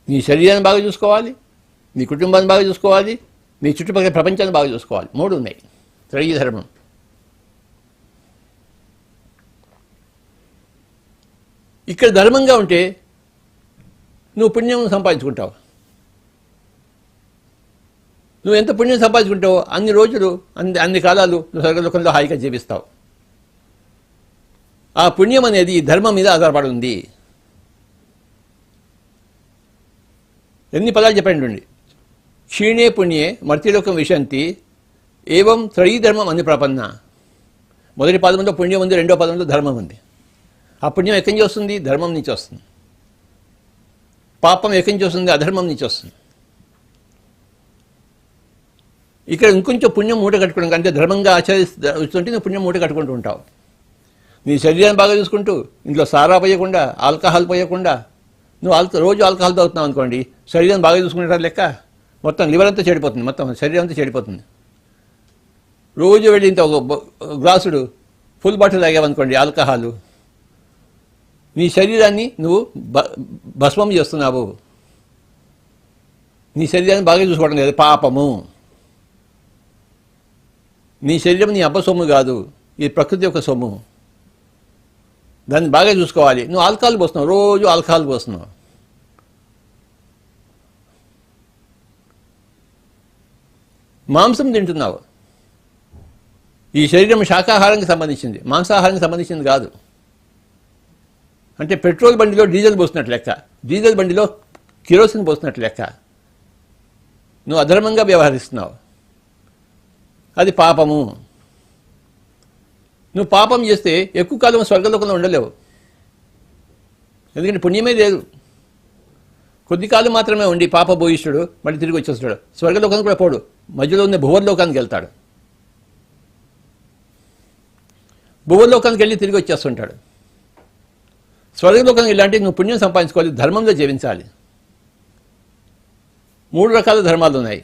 Speaker 1: నీ శరీరాన్ని బాగా చూసుకోవాలి, నీ కుటుంబాన్ని బాగా చూసుకోవాలి, నీ చుట్టుపక్కల ప్రపంచాన్ని బాగా చూసుకోవాలి. మూడు ఉన్నాయి త్రయీ ధర్మం. ఇక్కడ ధర్మంగా ఉంటే నువ్వు పుణ్యం సంపాదించుకుంటావు. నువ్వు ఎంత పుణ్యం సంపాదించుకుంటావో అన్ని రోజులు, అన్ని కాలాలు నువ్వు స్వర్గలోకంలో హాయిగా జీవిస్తావు. ఆ పుణ్యం అనేది ఈ ధర్మం మీద ఆధారపడి ఉంది. ఎన్ని పదాలు చెప్పండి. క్షీణే పుణ్యే మర్త్యలోకం విశంతి ఏవం త్రయీ ధర్మం అని ప్రపన్న. మొదటి పదంలో పుణ్యం ఉంది, రెండో పదంలో ధర్మం ఉంది. ఆ పుణ్యం ఎక్కడి నుంచి వస్తుంది? ధర్మం నుంచి వస్తుంది. పాపం ఎక్కడి నుంచి వస్తుంది? అధర్మం నుంచి వస్తుంది. ఇక్కడ ఇంకొంచెం పుణ్యం మూట కట్టుకోవడం కంటే ధర్మంగా ఆచరిస్తుంటే నువ్వు పుణ్యం మూట కట్టుకుంటూ ఉంటావు. నీ శరీరాన్ని బాగా చూసుకుంటూ, ఇంట్లో సారా పోయకుండా, ఆల్కహాల్ పోయకుండా, నువ్వు రోజు ఆల్కహాల్ తాగుతున్నావు అనుకోండి, శరీరాన్ని బాగా చూసుకుంటారు లెక్క. మొత్తం లివర్ అంతా చెడిపోతుంది, మొత్తం శరీరం అంతా చెడిపోతుంది. రోజు వెళ్ళి ఇంత ఒక గ్లాసుడు ఫుల్ బాటిల్ తాగావనుకోండి ఆల్కహాలు, నీ శరీరాన్ని నువ్వు భస్మం చేస్తున్నావు. నీ శరీరాన్ని బాగా చూసుకోవడం లేదు, పాపము. నీ శరీరం నీ అబ్బ సొమ్ము కాదు, ఈ ప్రకృతి యొక్క సొమ్ము. దాన్ని బాగా చూసుకోవాలి. నువ్వు ఆల్కహాల్ పోస్తున్నావు, రోజు ఆల్కహాల్ పోస్తున్నావు. మాంసం తింటున్నావు. ఈ శరీరం శాకాహారానికి సంబంధించింది, మాంసాహారానికి సంబంధించింది కాదు. అంటే పెట్రోల్ బండిలో డీజిల్ పోస్తున్నట్లు లెక్క, డీజిల్ బండిలో కిరోసిన్ పోస్తున్నట్లు లెక్క. నువ్వు అధర్మంగా వ్యవహరిస్తున్నావు, అది పాపము. నువ్వు పాపం చేస్తే ఎక్కువ కాలం స్వర్గలోకంలో ఉండలేవు, ఎందుకంటే పుణ్యమే లేదు. కొద్ది కాలం మాత్రమే ఉండి పాప భూయిష్ఠుడు మళ్ళీ తిరిగి వచ్చేస్తాడు. స్వర్గలోకానికి కూడా పోడు, మధ్యలో ఉన్న భువర్లోకానికి వెళ్తాడు. భువర్లోకానికి వెళ్ళి తిరిగి వచ్చేస్తుంటాడు. స్వర్గలోకానికి వెళ్ళాలంటే నువ్వు పుణ్యం సంపాదించుకోవాలి, ధర్మంలో జీవించాలి. 3 రకాల ధర్మాలు ఉన్నాయి: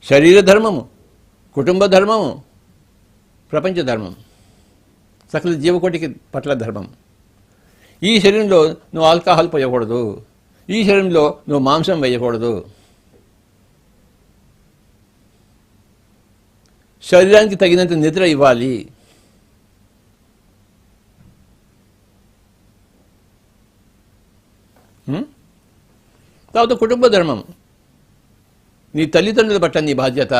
Speaker 1: శరీర ధర్మము, కుటుంబ ధర్మము, ప్రపంచ ధర్మం, సకల జీవకోటికి పట్ల ధర్మం. ఈ శరీరంలో నువ్వు ఆల్కహాల్ పోయకూడదు, ఈ శరీరంలో నువ్వు మాంసం వేయకూడదు. శరీరానికి తగినంత నిద్ర ఇవ్వాలి. తర్వాత కుటుంబ ధర్మం, నీ తల్లిదండ్రుల పట్ల నీ బాధ్యత.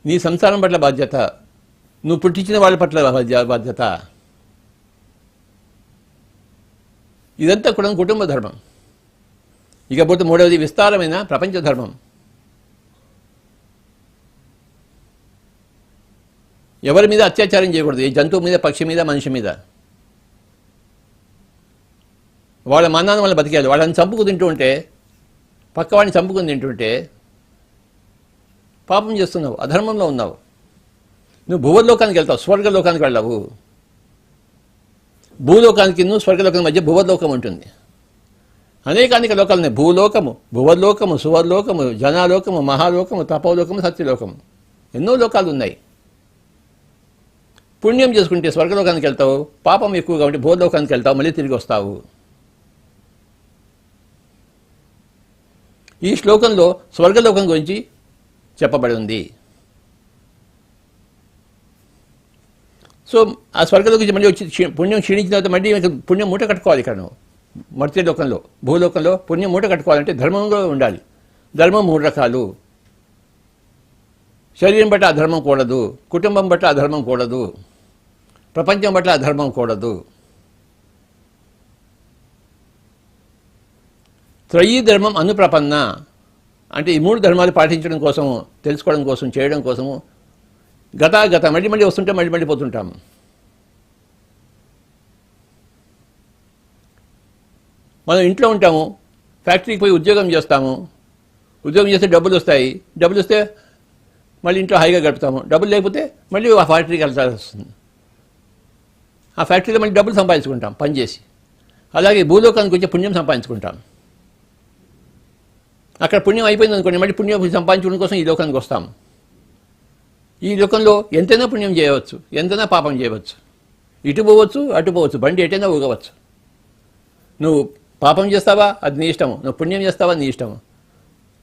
Speaker 1: నీ సంసారం పట్ల బాధ్యత, నువ్వు పుట్టించిన వాళ్ళ పట్ల బాధ్యత. ఇదంతా కూడా కుటుంబ ధర్మం. ఇకపోతే మూడవది విస్తారమైన ప్రపంచ ధర్మం. ఎవరి మీద అత్యాచారం చేయకూడదు, ఏ జంతువు మీద, పక్షి మీద, మనిషి మీద. వాళ్ళ మన్నాన్ని వాళ్ళని బతికేయాలి. వాళ్ళని చంపుకు తింటూ ఉంటే, పక్కవాడిని చంపుకుని తింటుంటే పాపం చేస్తున్నావు, అధర్మంలో ఉన్నావు. నువ్వు భువర్లోకానికి వెళ్తావు, స్వర్గలోకానికి వెళ్ళవు. భూలోకానికి స్వర్గలోకం మధ్య భువర్లోకం ఉంటుంది. అనేక లోకాలు ఉన్నాయి. భూలోకము, భువర్లోకము, సువర్లోకము, జనాలోకము, మహాలోకము, తపోలోకము, సత్యలోకము, ఎన్నో లోకాలు ఉన్నాయి. పుణ్యం చేసుకుంటే స్వర్గలోకానికి వెళ్తావు, పాపం ఎక్కువగా ఉంటే భూలోకానికి వెళ్తావు, మళ్ళీ తిరిగి వస్తావు. ఈ శ్లోకంలో స్వర్గలోకం గురించి చెప్పబడి ఉంది. సో ఆ స్వర్గలోకి మళ్ళీ వచ్చి పుణ్యం క్షీణించిన తర్వాత మళ్ళీ పుణ్యం మూట కట్టుకోవాలి. ఇక్కడ మర్త్య లోకంలో, భూలోకంలో పుణ్యం మూట కట్టుకోవాలంటే ధర్మంలో ఉండాలి. ధర్మం 3 రకాలు. శరీరం బట్టి అధర్మం కూడదు, కుటుంబం బట్టి అధర్మం కూడదు, ప్రపంచం బట్టి అధర్మం కూడదు. త్రయీ ధర్మం అనుప్రపన్న అంటే ఈ 3 ధర్మాలు పాటించడం కోసము, తెలుసుకోవడం కోసం, చేయడం కోసము గత మళ్ళీ వస్తుంటాం, మళ్ళీ పోతుంటాం. మనం ఇంట్లో ఉంటాము, ఫ్యాక్టరీకి పోయి ఉద్యోగం చేస్తాము, ఉద్యోగం చేస్తే డబ్బులు వస్తాయి, డబ్బులు వస్తే మళ్ళీ ఇంట్లో హాయిగా గడుపుతాము. డబ్బులు లేకపోతే మళ్ళీ ఆ ఫ్యాక్టరీకి వెళ్ళాల్సి వస్తుంది. ఆ ఫ్యాక్టరీలో మళ్ళీ డబ్బులు సంపాదించుకుంటాం పనిచేసి. అలాగే భూలోకానికి వచ్చి పుణ్యం సంపాదించుకుంటాం. అక్కడ పుణ్యం అయిపోయింది అనుకోండి, మళ్ళీ పుణ్యం సంపాదించుకోవడం కోసం ఈ లోకానికి వస్తాం. ఈ లోకంలో ఎంతైనా పుణ్యం చేయవచ్చు, ఎంతైనా పాపం చేయవచ్చు, ఇటు పోవచ్చు, అటు పోవచ్చు, బండి ఎటైనా ఊగవచ్చు. నువ్వు పాపం చేస్తావా అది నీ ఇష్టము, నువ్వు పుణ్యం చేస్తావా నీ ఇష్టము,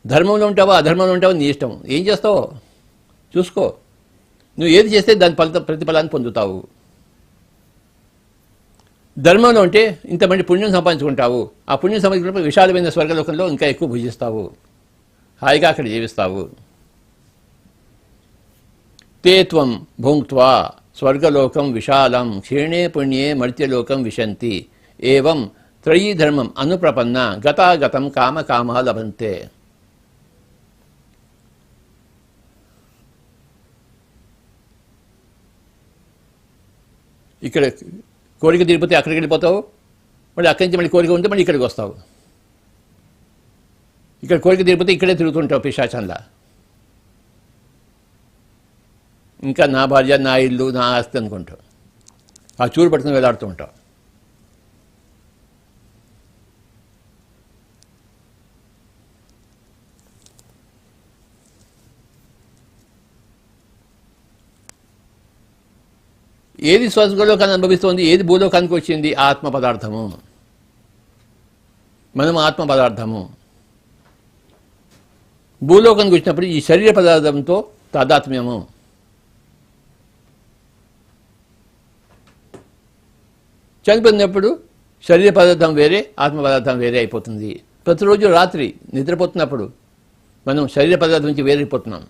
Speaker 1: ధర్మంలో ఉంటావా అధర్మంలో ఉంటావా నీ ఇష్టము. ఏం చేస్తావో చూసుకో. నువ్వు ఏది చేస్తే దాని ప్రతిఫలాన్ని పొందుతావు. ధర్మంలో ఉంటే ఇంతమంది పుణ్యం సంపాదించుకుంటావు. ఆ పుణ్యం సంపాదించుకున్నప్పుడు విశాలమైన స్వర్గలోకంలో ఇంకా ఎక్కువ భుజిస్తావు, హాయిగా అక్కడ జీవిస్తావు. తే త్వం భుంక్త్వా స్వర్గలోకం విశాలం క్షీణే పుణ్యే మర్త్యలోకం విశంతి ఏవం త్రయీ ధర్మం అనుప్రపన్న గతాగతం కామ లభంతే. ఇక్కడ కోరిక తీరిపోతే అక్కడికి వెళ్ళిపోతావు, మళ్ళీ అక్కడి నుంచి మళ్ళీ కోరిక ఉంటే మళ్ళీ ఇక్కడికి వస్తావు. ఇక్కడ కోరిక తీరిపోతే ఇక్కడే తిరుగుతుంటావు పిశాచంలా. ఇంకా నా భార్య, నా ఇల్లు, నా ఆస్తి అనుకుంటావు. ఆ చూరు పట్టుకుని వేలాడుతూ ఉంటావు. ఏది స్వర్గలోకాన్ని అనుభవిస్తోంది, ఏది భూలోకానికి వచ్చింది? ఆత్మ పదార్థము. మనం ఆత్మ పదార్థము. భూలోకానికి వచ్చినప్పుడు ఈ శరీర పదార్థంతో తాదాత్మ్యము. చనిపోయినప్పుడు శరీర పదార్థం వేరే, ఆత్మ పదార్థం వేరే అయిపోతుంది. ప్రతిరోజు రాత్రి నిద్రపోతున్నప్పుడు మనం శరీర పదార్థం నుంచి వేరైపోతున్నాం.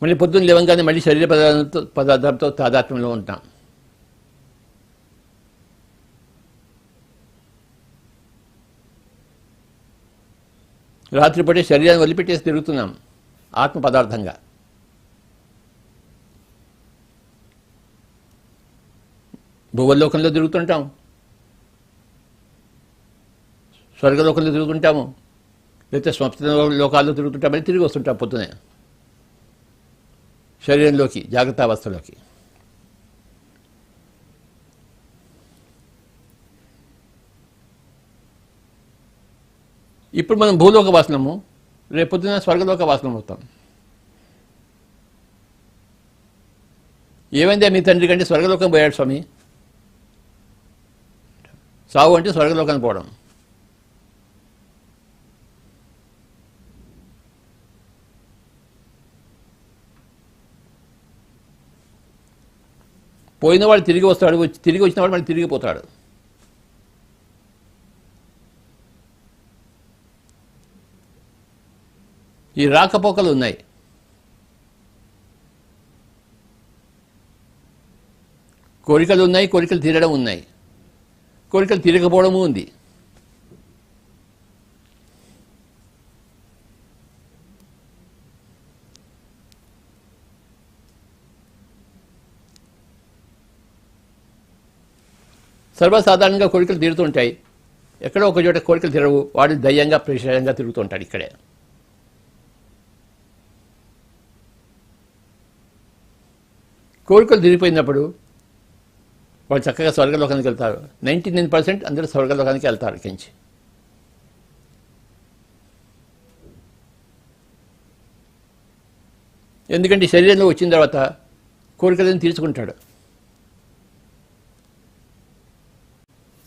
Speaker 1: మళ్ళీ పొద్దున్న లేవంగానే మళ్ళీ శరీర పదార్థంతో తాదాత్మ్యంలో ఉంటాం. రాత్రిపూటే శరీరాన్ని వదిలిపెట్టేసి తిరుగుతున్నాం ఆత్మ పదార్థంగా. భూవల్లోకంలో తిరుగుతుంటాం, స్వర్గలోకంలో తిరుగుతుంటాము, లేకపోతే స్వప్న లోకాల్లో తిరుగుతుంటాం, మళ్ళీ తిరిగి వస్తుంటాం పొద్దునే శరీరంలోకి, జాగ్రత్త అవస్థలోకి. ఇప్పుడు మనం భూలోక వాసనము, రేపొద్దున స్వర్గలోక వాసనం అవుతాం. ఏమైందే మీ తండ్రి కంటే స్వర్గలోకం పోయాడు స్వామి. సావు అంటే స్వర్గలోకానికి పోవడం. పోయినవాడు తిరిగి వస్తాడు, తిరిగి వచ్చినవాడు మళ్ళీ తిరిగిపోతాడు. ఈ రాకపోకలు ఉన్నాయి. కోరికలు ఉన్నాయి, కోరికలు తీరడం ఉన్నాయి, కోరికలు తీరకపోవడము ఉంది. సర్వసాధారణంగా కోరికలు తీరుతుంటాయి. ఎక్కడో ఒక చోట కోరికలు తీరవు, వాడు దయ్యంగా ప్రేషంగా తిరుగుతుంటాడు. ఇక్కడే కోరికలు తీరిపోయినప్పుడు వాళ్ళు చక్కగా స్వర్గలోకానికి వెళ్తారు. 99% అందరూ స్వర్గలోకానికి వెళ్తారు కించి. ఎందుకంటే శరీరంలో వచ్చిన తర్వాత కోరికలను తీర్చుకుంటాడు.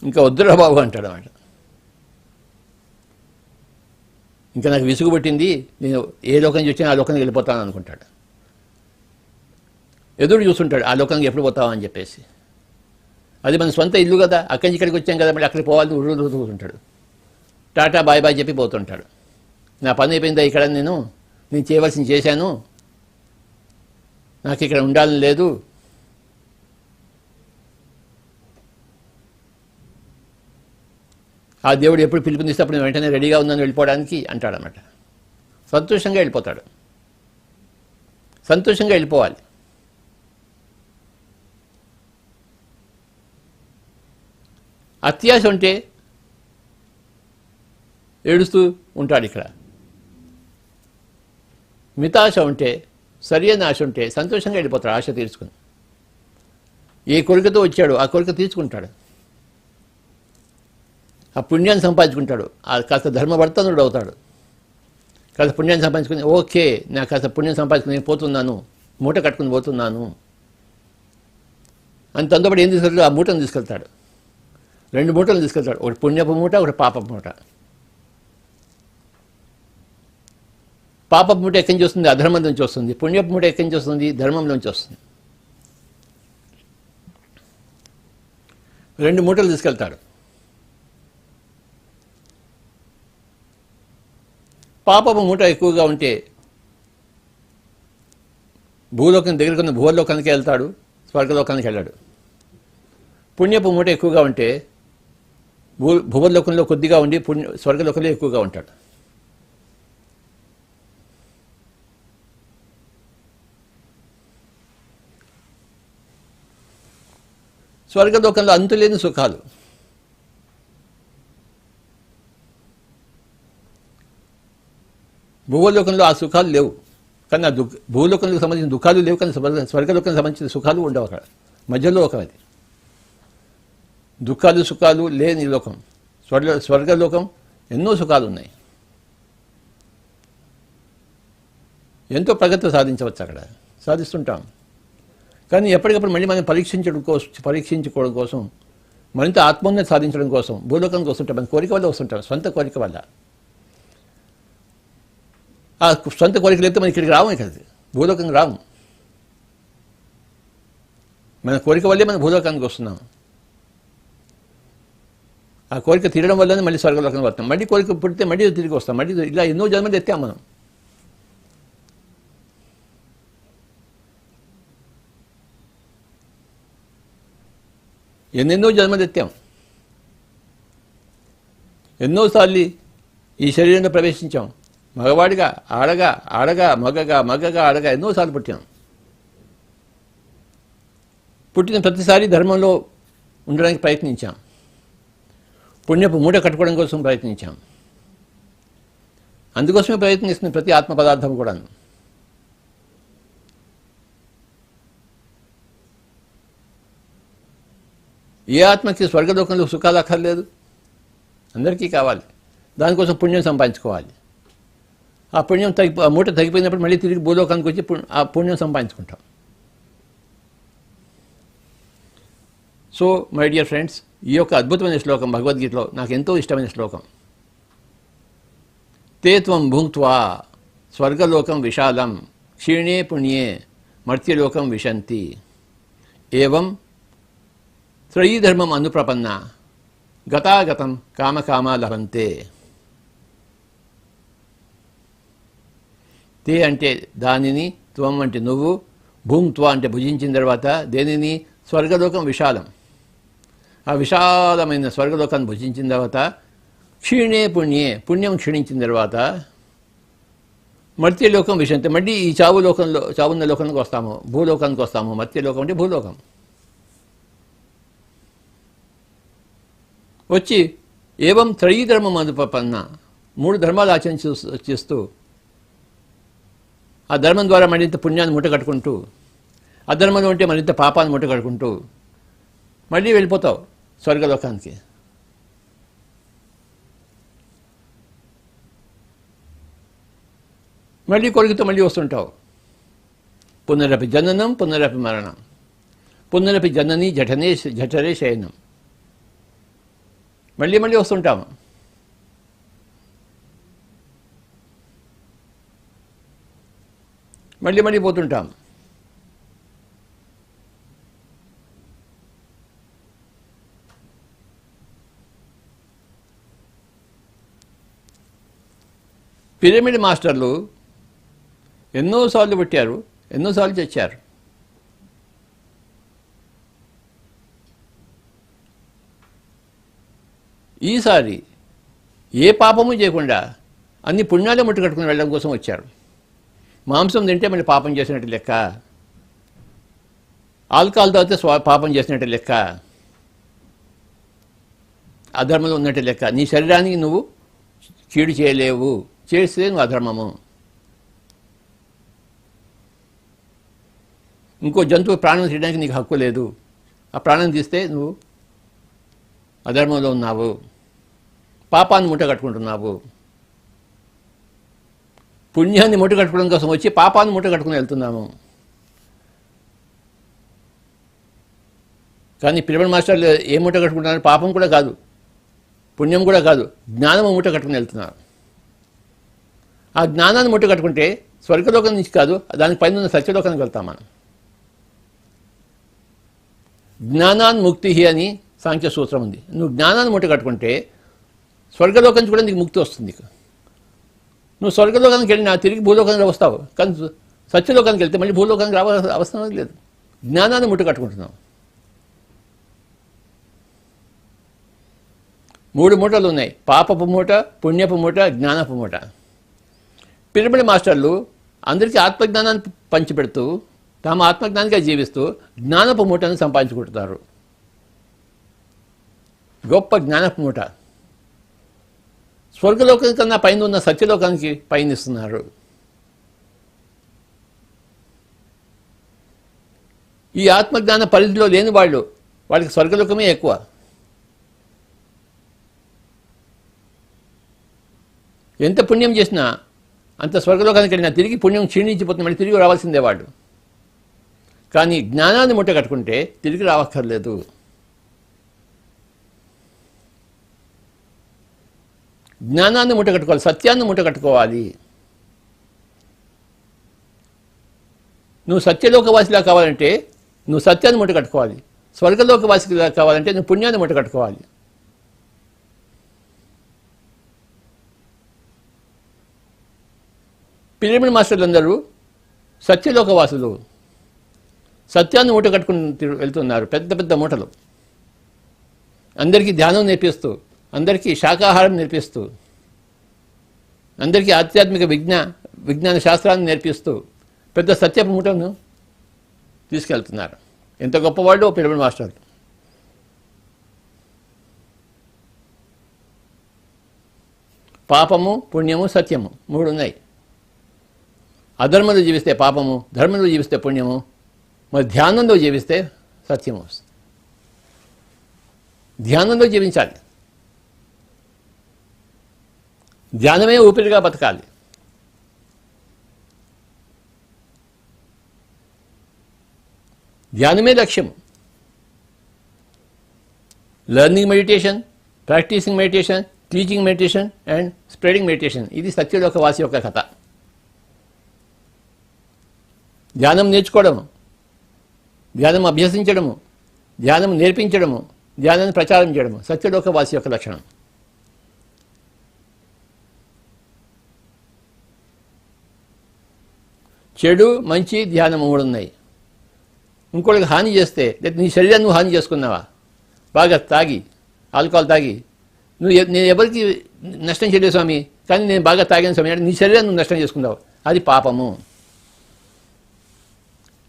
Speaker 1: ఇంకా వద్దురా బాబు అంటాడు అన్నమాట. ఇంకా నాకు విసుగు పట్టింది, నేను ఏ లోకం నుంచి వచ్చినా ఆ లోకానికి వెళ్ళిపోతాను అనుకుంటాడు. ఎదురు చూస్తుంటాడు ఆ లోకానికి ఎప్పుడు పోతావా అని చెప్పేసి. అది మన సొంత ఇల్లు కదా, అక్కడి నుంచి ఇక్కడికి వచ్చాం కదా, మళ్ళీ అక్కడికి పోవాలని కూర్చుంటాడు. టాటా బాయ్ బాయ్ చెప్పి పోతుంటాడు. నా పని అయిపోయిందా, ఇక్కడ నేను చేయవలసింది చేశాను, నాకు ఇక్కడ ఉండాలని లేదు, ఆ దేవుడు ఎప్పుడు పిలుపునిస్తే అప్పుడు నేను వెంటనే రెడీగా ఉన్నాను వెళ్ళిపోవడానికి అంటాడన్నమాట. సంతోషంగా వెళ్ళిపోతాడు. సంతోషంగా వెళ్ళిపోవాలి. అత్యాశ ఉంటే ఏడుస్తూ ఉంటాడు ఇక్కడ. మితాశ ఉంటే, సరియైన ఆశ ఉంటే సంతోషంగా వెళ్ళిపోతాడు ఆశ తీర్చుకుని. ఏ కోరికతో వచ్చాడో ఆ కోరిక తీర్చుకుంటాడు. ఆ పుణ్యాన్ని సంపాదించుకుంటాడు. కాస్త ధర్మవర్తనుడు అవుతాడు. కాస్త పుణ్యాన్ని సంపాదించుకుని ఓకే నాకు కాస్త పుణ్యం సంపాదించుకుని నేను పోతున్నాను, మూట కట్టుకుని పోతున్నాను అని తొందరపడి ఏం తీసుకెళ్తాడు, ఆ మూటను తీసుకెళ్తాడు. 2 మూటలు తీసుకెళ్తాడు, ఒకటి పుణ్యపు మూట, ఒకటి పాపపు మూట. పాపపు మూట ఎక్కడి నుంచి వస్తుంది, అధర్మం నుంచి వస్తుంది. పుణ్యపు మూట ఎక్కడి నుంచి వస్తుంది, ధర్మం నుంచి వస్తుంది. 2 మూటలు తీసుకెళ్తాడు. పాపపు మూట ఎక్కువగా ఉంటే భూలోకం దగ్గరకు ఉన్న భూలోకానికి వెళ్తాడు, స్వర్గలోకానికి వెళ్ళాడు. పుణ్యపు మూట ఎక్కువగా ఉంటే భూలోకంలో కొద్దిగా ఉండి స్వర్గలోకంలో ఎక్కువగా ఉంటాడు. స్వర్గలోకంలో అంతులేని సుఖాలు. భూలోకంలో ఆ సుఖాలు లేవు, కానీ ఆ భూలోకంలో సంబంధించిన దుఃఖాలు లేవు, కానీ స్వర్గలోకానికి సంబంధించిన సుఖాలు ఉండవు. అక్కడ మధ్యలో లోకం అది. దుఃఖాలు సుఖాలు లేని లోకం స్వర్గలోకం. ఎన్నో సుఖాలు ఉన్నాయి. ఎంతో ప్రగతి సాధించవచ్చు అక్కడ, సాధిస్తుంటాం. కానీ ఎప్పటికప్పుడు మళ్ళీ మనం పరీక్షించుకోవడం కోసం, మరింత ఆత్మోన్నతి సాధించడం కోసం భూలోకానికి వస్తుంటాం. మన కోరిక వల్ల వస్తుంటాం, సొంత కోరిక వల్ల. ఆ సొంత కోరికలు అయితే మనం ఇక్కడికి రాము, ఇక్కడ భూలోకానికి రాము. మన కోరిక వల్లే మనం భూలోకానికి వస్తున్నాం. ఆ కోరిక తీరడం వల్లనే మళ్ళీ స్వర్గలోకానికి వస్తాం. మళ్ళీ కోరిక పుడితే మళ్ళీ తిరిగి వస్తాం. మళ్ళీ ఇలా ఎన్నో జన్మలు ఎత్తాం మనం. ఎన్నెన్నో జన్మలు ఎత్తాం. ఎన్నోసార్లు ఈ శరీరంలో ప్రవేశించాం. మగవాడిగా, ఆడగా, ఆడగా మగగా, మగగా ఆడగా ఎన్నోసార్లు పుట్టాం. పుట్టిన ప్రతిసారి ధర్మంలో ఉండడానికి ప్రయత్నించాం. పుణ్యపు మూట కట్టుకోవడం కోసం ప్రయత్నించాం. అందుకోసమే ప్రయత్నిస్తుంది ప్రతి ఆత్మ పదార్థం కూడా. ఏ ఆత్మకి స్వర్గలోకంలో సుఖాలు అక్కర్లేదు, అందరికీ కావాలి. దానికోసం పుణ్యం సంపాదించుకోవాలి. ఆ పుణ్యం మూట తగ్గిపోయినప్పుడు మళ్ళీ తిరిగి భూలోకానికి వచ్చి ఆ పుణ్యం సంపాదించుకుంటాం. సో మై డియర్ ఫ్రెండ్స్, ఈ యొక్క అద్భుతమైన శ్లోకం భగవద్గీతలో నాకు ఎంతో ఇష్టమైన శ్లోకం. తే త్వం భుంక్త్వా స్వర్గలోకం విశాలం క్షీణే పుణ్యే మర్త్యలోకం విశంతి ఏవం త్రయీధర్మం అనుప్రపన్న గతాగతం కామకామా లభంతే. తే అంటే దానిని, త్వం అంటే నువ్వు, భుంక్త్వా అంటే భుజించిన తర్వాత దేనిని, స్వర్గలోకం విశాలం, ఆ విశాలమైన స్వర్గలోకాన్ని భుజించిన తర్వాత క్షీణే పుణ్యే పుణ్యం క్షీణించిన తర్వాత మర్త్యలోకం విశంతి మళ్ళీ ఈ చావున్న లోకానికి వస్తాము, భూలోకానికి వస్తాము. మర్త్యలోకం అంటే భూలోకం. వచ్చి ఏవం త్రయీధర్మం అనుపన్న 3 ధర్మాలు ఆచరిస్తూ ఆ ధర్మం ద్వారా మరింత పుణ్యాన్ని మూట కట్టుకుంటూ అధర్మంలో ఉంటే మరింత పాపాన్ని మూట కడుకుంటూ మళ్ళీ వెళ్ళిపోతావు స్వర్గలోకానికి. మళ్ళీ కొడుకుతో మళ్ళీ వస్తుంటావు. పునరపి జననం పునరపి మరణం, పునరపి జనని జఠరే శయనం. మళ్ళీ మళ్ళీ వస్తుంటాము. మళ్ళీ మళ్ళీ పోతుంటాం. పిరమిడ్ మాస్టర్లు ఎన్నోసార్లు పెట్టారు, ఎన్నోసార్లు తెచ్చారు. ఈసారి ఏ పాపము చేయకుండా అన్ని పుణ్యాలే ముట్టుకట్టుకుని వెళ్ళడం కోసం వచ్చారు. మాంసం తింటే మళ్ళీ పాపం చేసినట్టు లెక్క, ఆల్కహాల్ తాగితే పాపం చేసినట్టు లెక్క, అధర్మంలో ఉన్నట్టు లెక్క. నీ శరీరానికి నువ్వు కీడు చేయలేవు, చేస్తే నువ్వు అధర్మము. ఇంకో జంతువు ప్రాణం తీయడానికి నీకు హక్కు లేదు. ఆ ప్రాణం తీస్తే నువ్వు అధర్మంలో ఉన్నావు, పాపాన్ని మూట కట్టుకుంటున్నావు. పుణ్యాన్ని మూట కట్టుకోవడం కోసం వచ్చి పాపాన్ని మూట కట్టుకుని వెళ్తున్నాము. కానీ పిరమిడ్ మాస్టర్లు ఏ మూట కట్టుకుంటున్నారు? పాపం కూడా కాదు, పుణ్యం కూడా కాదు, జ్ఞానము మూట కట్టుకుని వెళ్తున్నారు. ఆ జ్ఞానాన్ని మూట కట్టుకుంటే స్వర్గలోకం నుంచి కాదు, దానికి పైన ఉన్న సత్యలోకానికి వెళ్తాం మనం. జ్ఞానాన్ ముక్తి అని సాంఖ్య సూత్రం ఉంది. నువ్వు జ్ఞానాన్ని మూట కట్టుకుంటే స్వర్గలోకం నుంచి కూడా నీకు ముక్తి వస్తుంది. నువ్వు స్వర్గలోకానికి వెళ్ళినా తిరిగి భూలోకానికి వస్తావు, కానీ సత్యలోకానికి వెళ్తే మళ్ళీ భూలోకానికి రావాల్సిన అవసరం లేదు. జ్ఞానాన్ని మూట కట్టుకుంటున్నావు. 3 మూటలు ఉన్నాయి: పాపపు మూట, పుణ్యపు మూట, జ్ఞానపు మూట. పిరమిడ్ మాస్టర్లు అందరికీ ఆత్మజ్ఞానాన్ని పంచిపెడుతూ తాము ఆత్మజ్ఞానిగా జీవిస్తూ జ్ఞానపు మూటను సంపాదించుకుంటున్నారు. గొప్ప జ్ఞానపు మూట స్వర్గలోకం కన్నా పైన ఉన్న సత్యలోకానికి పయనిస్తున్నారు. ఈ ఆత్మజ్ఞాన పరిధిలో లేని వాళ్ళు, వాళ్ళకి స్వర్గలోకమే ఎక్కువ. ఎంత పుణ్యం చేసినా, అంత స్వర్గలోకానికి వెళ్ళినా తిరిగి పుణ్యం క్షీణించిపోతుంది, మళ్ళీ తిరిగి రావాల్సిందే వాళ్ళు. కానీ జ్ఞానాన్ని మూట కట్టుకుంటే తిరిగి రావక్కర్లేదు. జ్ఞానాన్ని మూట కట్టుకోవాలి, సత్యాన్ని మూట కట్టుకోవాలి. నువ్వు సత్యలోకవాసిలా కావాలంటే నువ్వు సత్యాన్ని మూట కట్టుకోవాలి. స్వర్గలోకవాసిలా కావాలంటే నువ్వు పుణ్యాన్ని మూట కట్టుకోవాలి. పిరమిడ్ మాస్టర్లు అందరూ సత్యలోకవాసులు, సత్యాన్ని మూట కట్టుకుని వెళ్తున్నారు. పెద్ద పెద్ద మూటలు. అందరికీ ధ్యానం నేర్పిస్తూ, అందరికీ శాకాహారం నేర్పిస్తూ, అందరికీ ఆధ్యాత్మిక విజ్ఞాన శాస్త్రాన్ని నేర్పిస్తూ పెద్ద సత్యపు మూటను తీసుకెళ్తున్నారు. ఎంత గొప్పవాళ్ళు పిరమిడ్ మాస్టర్లు. పాపము, పుణ్యము, సత్యము 3 ఉన్నాయి. అధర్మంలో జీవిస్తే పాపము, ధర్మంలో జీవిస్తే పుణ్యము, మరి ధ్యానంలో జీవిస్తే సత్యము వస్తుంది. ధ్యానంలో జీవించాలి. ధ్యానమే ఊపిరిగా బతకాలి. ధ్యానమే లక్ష్యం. Learning meditation, practising meditation, teaching meditation and spreading meditation. ఇది సత్యలోకవాసి యొక్క కథ. ధ్యానం నేర్చుకోవడము, ధ్యానం అభ్యసించడము, ధ్యానం నేర్పించడము, ధ్యానాన్ని ప్రచారం చేయడము సత్యలోకవాసి యొక్క లక్షణం. చెడు, మంచి, ధ్యానం 3 ఉన్నాయి. ఇంకోటికి హాని చేస్తే, లేదా నీ శరీరాన్ని నువ్వు హాని చేసుకున్నావా, బాగా తాగి, ఆల్కహాల్ తాగి, నేను ఎవరికి నష్టం చేయలేదు స్వామి, కానీ నేను బాగా తాగాను స్వామి అంటే నీ శరీరాన్ని నువ్వు నష్టం చేసుకున్నావు, అది పాపము.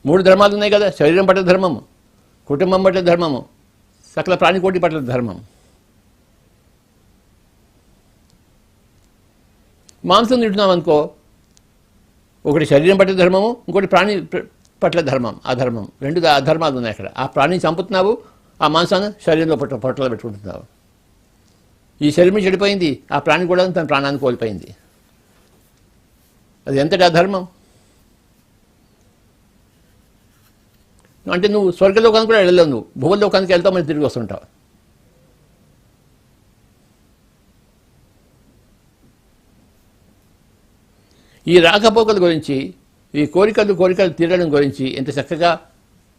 Speaker 1: 3 ధర్మాలు ఉన్నాయి కదా: శరీరం పట్ల ధర్మము, కుటుంబం పట్ల ధర్మము, సకల ప్రాణికోటి పట్ల ధర్మం. మాంసం తింటున్నాం అనుకో, ఒకటి శరీరం పట్ల ధర్మము, ఇంకోటి పట్ల ధర్మం, అధర్మం, రెండు అధర్మాలు ఉన్నాయి అక్కడ. ఆ ప్రాణిని చంపుతున్నావు, ఆ మాంసాన్ని శరీరంలో పొట్టలో పెట్టుకుంటున్నావు. ఈ శరీరం చెడిపోయింది, ఆ ప్రాణి కూడా తన ప్రాణాన్ని కోల్పోయింది. అది ఎంతటి అధర్మం అంటే నువ్వు స్వర్గలోకానికి కూడా వెళ్ళలేవు, నువ్వు భూలోకానికి వెళ్తావు, మళ్ళీ తిరిగి వస్తుంటావు. ఈ రాకపోకల గురించి, ఈ కోరికలు తీరడం గురించి ఎంత చక్కగా,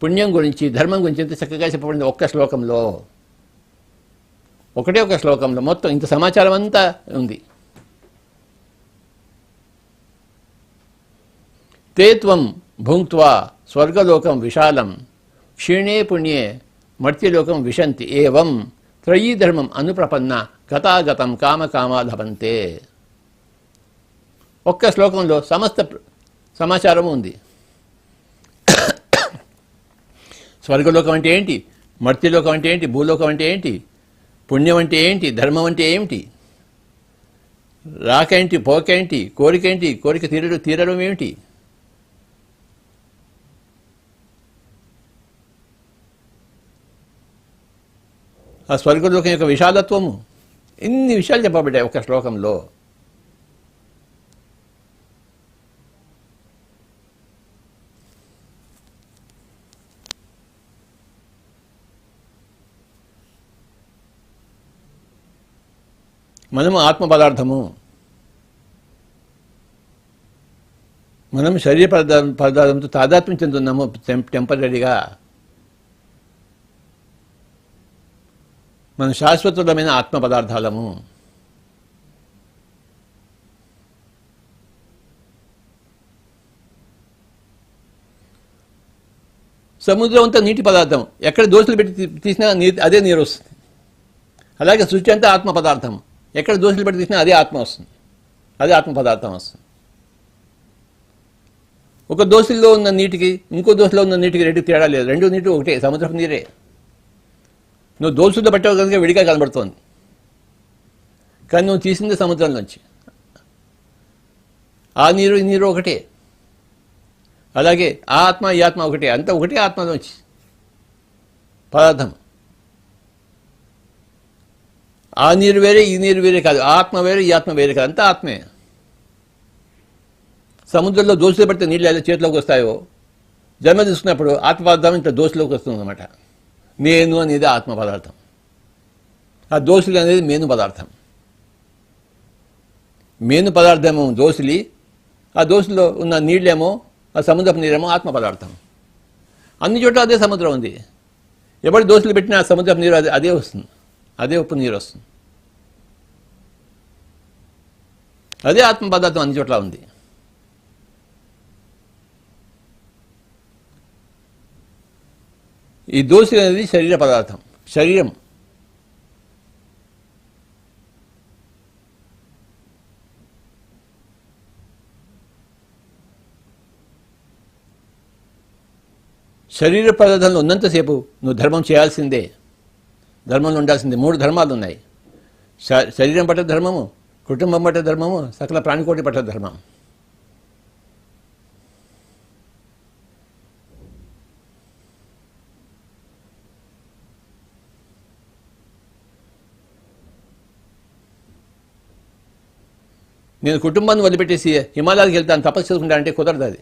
Speaker 1: పుణ్యం గురించి, ధర్మం గురించి ఎంత చక్కగా చెప్పబడింది ఒక్క శ్లోకంలో. ఒకటే ఒక శ్లోకంలో మొత్తం ఇంత సమాచారం అంతా ఉంది. తే త్వం భుంక్త్వా స్వర్గలోకం విశాలం క్షీణే పుణ్యే మర్త్యలోకం విశంతి ఏవం త్రయీ ధర్మం అనుప్రపన్న గతాగతం కామకామా లభంతే. ఒక్క శ్లోకంలో సమస్త సమాచారము ఉంది. స్వర్గలోకం అంటే ఏంటి, మర్త్యలోకం అంటే ఏంటి, భూలోకం అంటే ఏంటి, పుణ్యం అంటే ఏంటి, ధర్మం అంటే ఏమిటి, రాకేంటి, పోకేంటి, కోరికేంటి, కోరిక తీరడం ఏమిటి, ఆ స్వర్గలోకం యొక్క విశాలత్వము, ఇన్ని విషయాలు చెప్పబడ్డాయి ఒక శ్లోకంలో. మనము ఆత్మ పదార్థము, మనం శరీర పదార్థంతో తాదాత్మ్యం చెందుతున్నాము టెంపరీగా. మనం శాశ్వతమైన ఆత్మ పదార్థాలము. సముద్రం అంతా నీటి పదార్థం, ఎక్కడ దోశలు పెట్టి తీసినా అదే నీరు వస్తుంది. అలాగే సృష్టి అంతా ఆత్మ పదార్థం, ఎక్కడ దోశలు పెట్టి తీసినా అదే ఆత్మ వస్తుంది, అదే ఆత్మ పదార్థం వస్తుంది. ఒక దోశల్లో ఉన్న నీటికి ఇంకో దోశలో ఉన్న నీటికి రెండు తేడా లేదు, రెండు నీటి ఒకటే, సముద్రపు నీరే. నువ్వు దోశల్లో పట్టావు కనుక విడిగా కనబడుతోంది, కానీ నువ్వు తీసింది సముద్రం నుంచి. ఆ నీరు ఈ నీరు ఒకటే. అలాగే ఆ ఆత్మ ఈ ఆత్మ ఒకటే, అంతా ఒకటే ఆత్మలోంచి పదార్థం. ఆ నీరు వేరే ఈ నీరు వేరే కాదు, ఆత్మ వేరే ఈ ఆత్మ వేరే కాదు, అంతా ఆత్మే. సముద్రంలో దోశలు పడితే నీళ్ళు ఎలా చేతిలోకి వస్తాయో, జన్మ తీసుకున్నప్పుడు ఆత్మ పదార్థం ఇంత దోశలోకి వస్తుంది అన్నమాట. నేను అనేది ఆత్మ పదార్థం, ఆ దోశలు అనేది మేను పదార్థం. మేను పదార్థమేమో దోశలి, ఆ దోశలో ఉన్న నీళ్ళేమో, ఆ సముద్రపు నీరేమో ఆత్మ పదార్థం. అన్ని చోట్ల అదే సముద్రం ఉంది. ఎవరు దోశలు పెట్టినా ఆ సముద్రపు నీరు అదే వస్తుంది, అదే ఉప్పు నీరు వస్తుంది. అదే ఆత్మ పదార్థం అన్ని చోట్ల ఉంది. ఈ దోశ అనేది శరీర పదార్థం, శరీరం. శరీర పదార్థంలో ఉన్నంతసేపు నువ్వు ధర్మం చేయాల్సిందే, ధర్మంలో ఉండాల్సిందే. 3 ధర్మాలు ఉన్నాయి: శరీరం పట్ల ధర్మము, కుటుంబం పట్ల ధర్మము, సకల ప్రాణికోటి పట్ల ధర్మం. నేను కుటుంబాన్ని వదిలిపెట్టేసి హిమాలయాలకు వెళ్తాను, తపస్సు చేసుకుంటానంటే కుదరదు. అది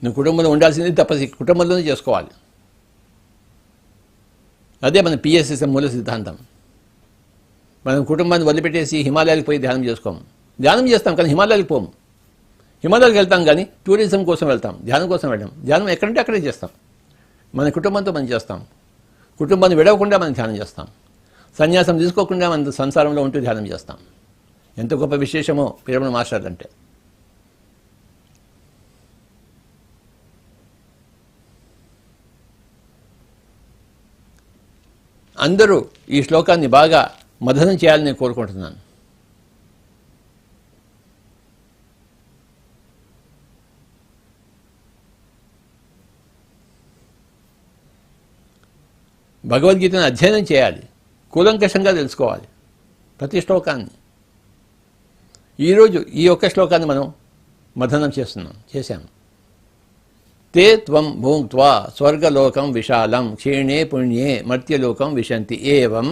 Speaker 1: నువ్వు కుటుంబంలో ఉండాల్సింది తపస్సు కుటుంబంలోనే చేసుకోవాలి. అదే మన పిఎస్ఎస్ఎం మూల సిద్ధాంతం. మనం కుటుంబాన్ని వదిలిపెట్టేసి హిమాలయాలకు పోయి ధ్యానం చేసుకోము. ధ్యానం చేస్తాం కానీ హిమాలయాలకు పోము. హిమాలయాలకు వెళ్తాం కానీ టూరిజం కోసం వెళ్తాం, ధ్యానం కోసం వెళ్ళాం. ధ్యానం ఎక్కడంటే అక్కడే చేస్తాం. మన కుటుంబంతో మనం చేస్తాం. కుటుంబాన్ని విడవకుండా మనం ధ్యానం చేస్తాం. సన్యాసం తీసుకోకుండా మన సంసారంలో ఉంటూ ధ్యానం చేస్తాం. ఎంత గొప్ప విశేషమో పిరమణ మాస్టర్ అంటే. అందరూ ఈ శ్లోకాన్ని బాగా మథనం చేయాలని నేను కోరుకుంటున్నాను. భగవద్గీతను అధ్యయనం చేయాలి, కూలంకషంగా తెలుసుకోవాలి ప్రతి శ్లోకాన్ని. ఈరోజు ఈ ఒక్క శ్లోకాన్ని మనం మథనం చేసాము. తే త్వం భూక్త్వా స్వర్గలోకం విశాలం క్షీణే పుణ్యే మర్త్యలోకం విశంతి ఏవం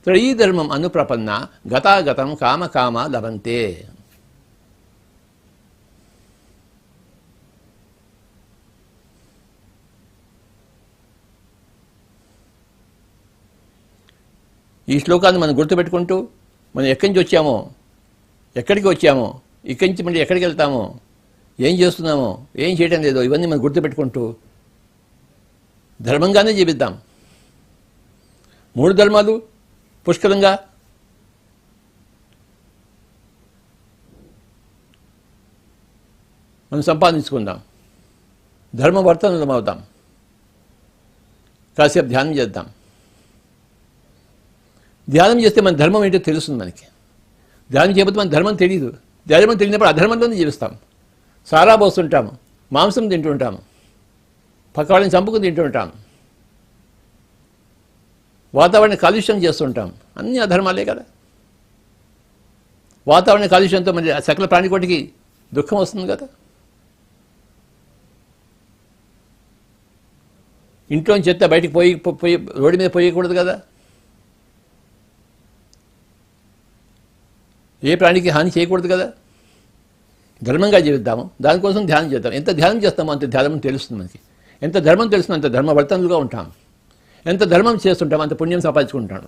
Speaker 1: త్రయీధర్మం అనుప్రపన్న గతాగతం కామకామ లభంతే. ఈ శ్లోకాన్ని మనం గుర్తుపెట్టుకుంటూ మనం ఎక్కడి నుంచి వచ్చామో, ఎక్కడికి వచ్చామో, ఇక్కడి నుంచి మళ్ళీ ఎక్కడికి వెళ్తామో, ఏం చేస్తున్నామో, ఏం చేయడం లేదో ఇవన్నీ మనం గుర్తుపెట్టుకుంటూ ధర్మంగానే జీవిద్దాం. 3 ధర్మాలు పుష్కలంగా మనం సంపాదించుకుందాం. ధర్మవర్తనులం అవుదాం. కాసేపు ధ్యానం చేద్దాం. ధ్యానం చేస్తే మన ధర్మం ఏంటో తెలుస్తుంది మనకి. ధ్యానం చేయకపోతే మన ధర్మం తెలియదు. ధర్మం తెలియనప్పుడు అధర్మంలోనే జీవిస్తాం. సారా పోస్తుంటాము, మాంసం తింటుంటాము, పక్క వాళ్ళని చంపుకుని తింటుంటాము, వాతావరణ కాలుష్యం చేస్తుంటాం. అన్నీ అధర్మాలే కదా. వాతావరణ కాలుష్యంతో మరి సకల ప్రాణికోటికి దుఃఖం వస్తుంది కదా. ఇంట్లోని చెత్త బయటికి పోయి రోడ్డు మీద పోయకూడదు కదా. ఏ ప్రాణికి హాని చేయకూడదు కదా. ధర్మంగా జీవిద్దాము. దానికోసం ధ్యానం చేద్దాం. ఎంత ధ్యానం చేస్తామో అంత ధర్మం తెలుస్తుంది మనకి. ఎంత ధర్మం తెలుస్తుందో అంత ధర్మవర్తనులుగా ఉంటాం. ఎంత ధర్మం చేస్తుంటాం అంత పుణ్యం సంపాదించుకుంటాం.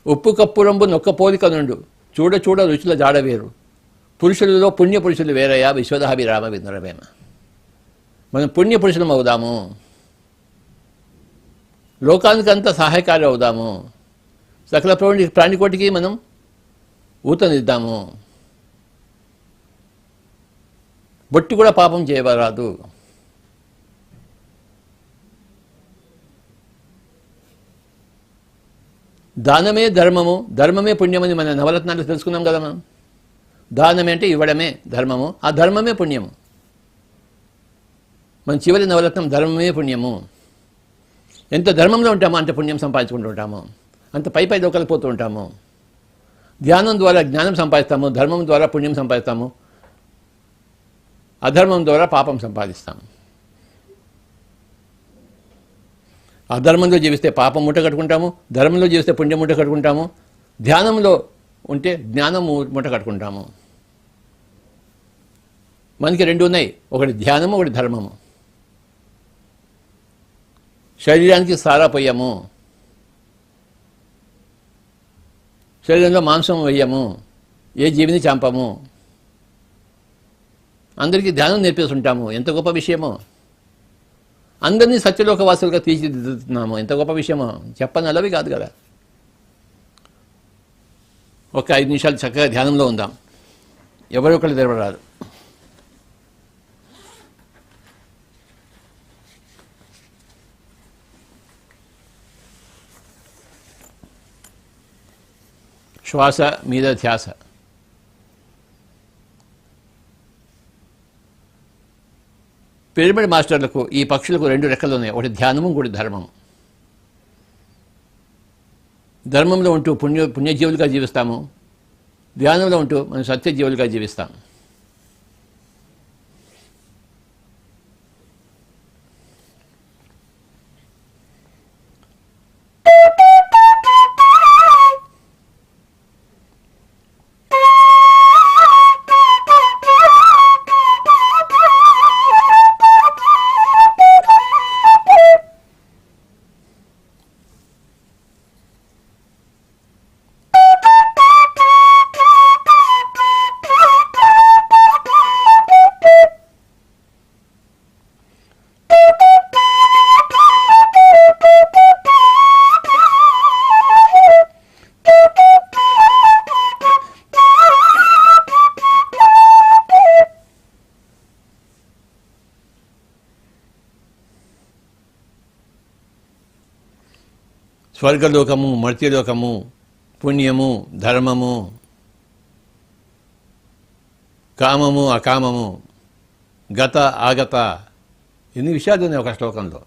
Speaker 1: ఉప్పు కప్పురంబు నొక్క పోలిక నుండు చూడ చూడ రుచుల జాడ వేరు పురుషులలో పుణ్య పురుషులు వేరయ్యా విశ్వదాభిరామ విందరవేమ. మనం పుణ్య పురుషులం అవుదాము. లోకానికంతా సహాయకారి అవుదాము. సకల ప్రాణికోటికి మనం ఊతనిద్దాము. బొట్టి కూడా పాపం చేయరాదు. దానమే ధర్మము, ధర్మమే పుణ్యమని మన నవరత్నాలు తెలుసుకున్నాం కదా మనం. దానమే అంటే ఇవ్వడమే ధర్మము, ఆ ధర్మమే పుణ్యము. మన చివరి నవరత్నం ధర్మమే పుణ్యము. ఎంత ధర్మంలో ఉంటామో అంత పుణ్యం సంపాదించుకుంటూ ఉంటాము. అంత పై లోకాలకు పోతూ ఉంటాము. ధ్యానం ద్వారా జ్ఞానం సంపాదిస్తాము, ధర్మం ద్వారా పుణ్యం సంపాదిస్తాము, అధర్మం ద్వారా పాపం సంపాదిస్తాము. అధర్మంలో జీవిస్తే పాపం మూట కట్టుకుంటాము, ధర్మంలో జీవిస్తే పుణ్యం మూట కట్టుకుంటాము, ధ్యానంలో ఉంటే జ్ఞానం మూట కట్టుకుంటాము. మనకి 2 ఉన్నాయి, ఒకటి ధ్యానము, ఒకటి ధర్మము. శరీరానికి సారా పోయాము, శరీరంలో మాంసం వేయము, ఏ జీవిని చంపము, అందరికీ ధ్యానం నేర్పేస్తుంటాము. ఎంత గొప్ప విషయమో. అందరినీ సత్యలోకవాసులుగా తీర్చిదిద్దుతున్నాము. ఎంత గొప్ప విషయమో. చెప్పనలవి కాదు కదా. ఒక 5 నిమిషాలు చక్కగా ధ్యానంలో ఉందాం. ఎవరొకళ్ళు తెరవరాదు. శ్వాస మీద ధ్యాస. పిరమిడ్ మాస్టర్లకు ఈ పక్షులకు 2 రెక్కలు ఉన్నాయి. ఒకటి ధ్యానము, ఇంకోటి ధర్మము. ధర్మంలో ఉంటూ పుణ్యజీవులుగా జీవిస్తాము, ధ్యానంలో ఉంటూ మనం సత్యజీవులుగా జీవిస్తాము. స్వర్గలోకము, మర్త్యలోకము, పుణ్యము, ధర్మము, కామము, అకామము, గత ఆగత, ఎన్ని విషయాలు ఉన్నాయి ఒక శ్లోకంలో.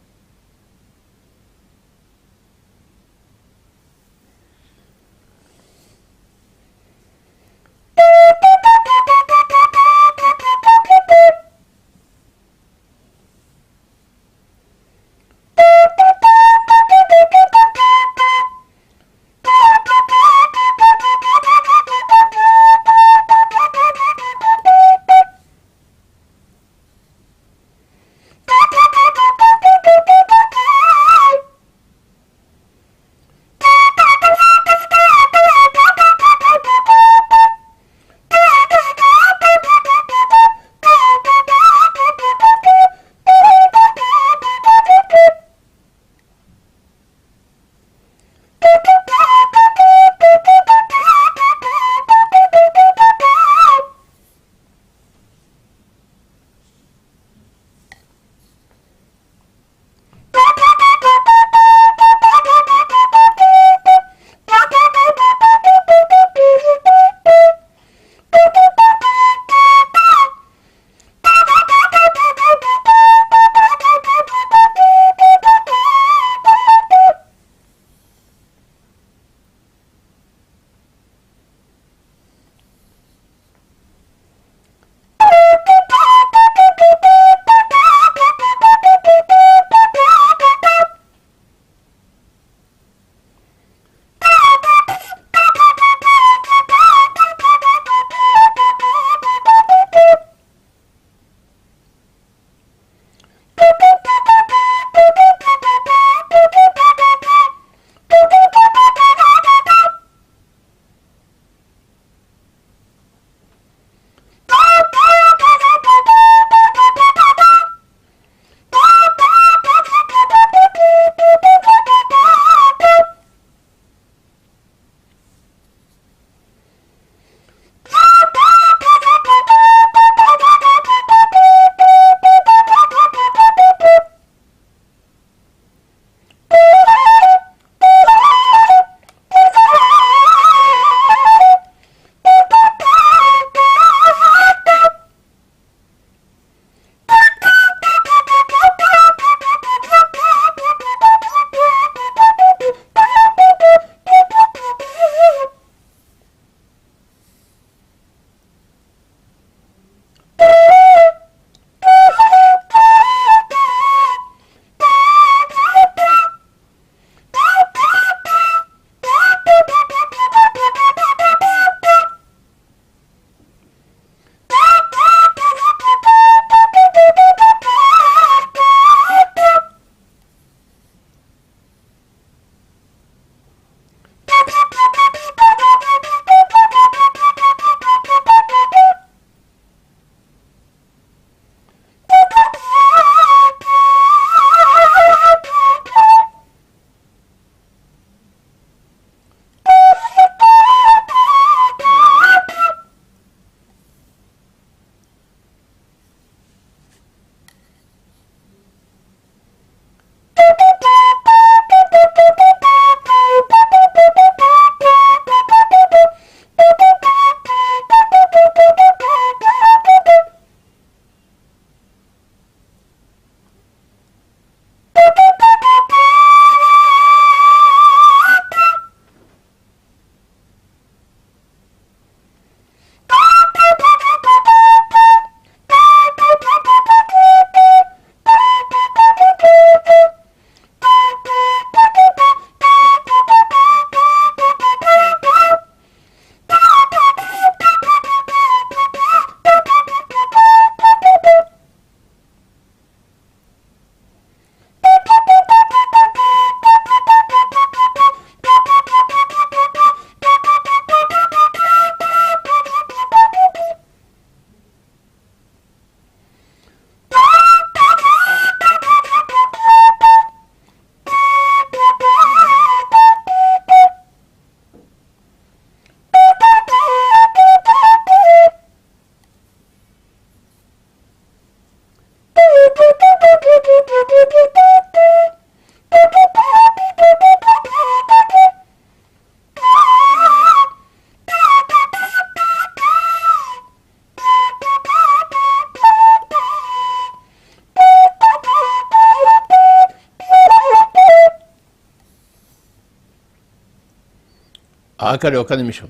Speaker 1: ఆఖరి ఒక నిమిషం.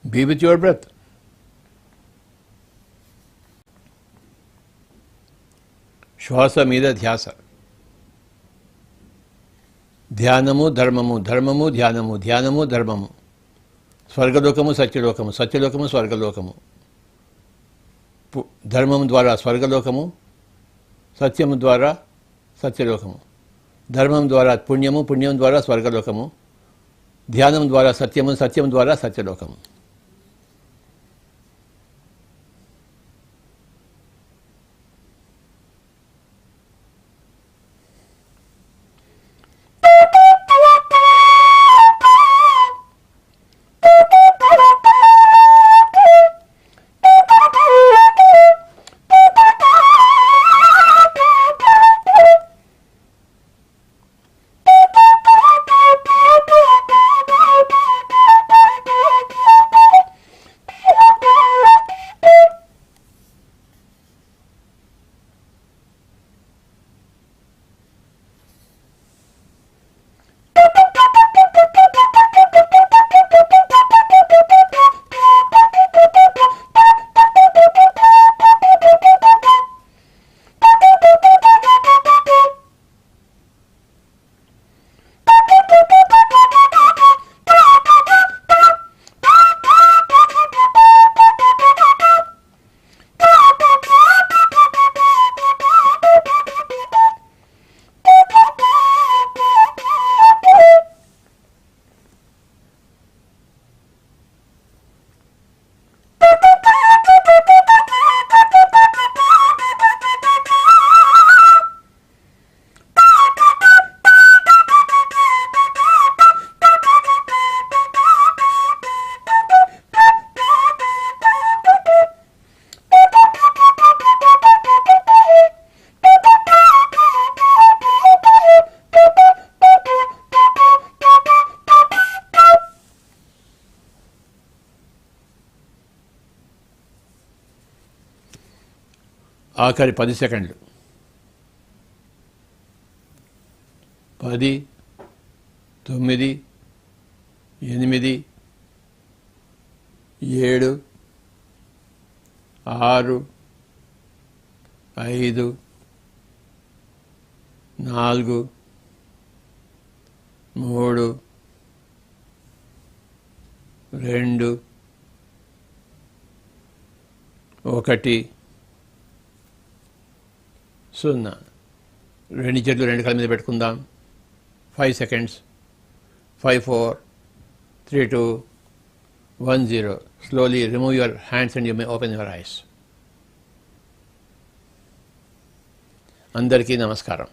Speaker 1: Be with your breath. శ్వాస మీద ధ్యాస. ధ్యానము ధర్మము, ధర్మము ధ్యానము, ధ్యానము ధర్మము. స్వర్గలోకము సత్యలోకము, సత్యలోకము స్వర్గలోకము. ధర్మం ద్వారా స్వర్గలోకము, సత్యము ద్వారా సత్యలోకము. ధర్మం ద్వారా పుణ్యము, పుణ్యం ద్వారా స్వర్గలోకము. ధ్యానం ద్వారా సత్యము, సత్యం ద్వారా సత్యలోకము. ఆఖరి 10 సెకండ్లు. 10, 9, 8, 7, 6, 5, 4, 3, 2, 1, 0. రెండు చేతులు రెండు కాళ్ళ మీద పెట్టుకుందాం. 5 seconds. 5, 4, 3, 2, 1, 0. Slowly remove your hands and you may open your eyes. అందరికీ నమస్కారం.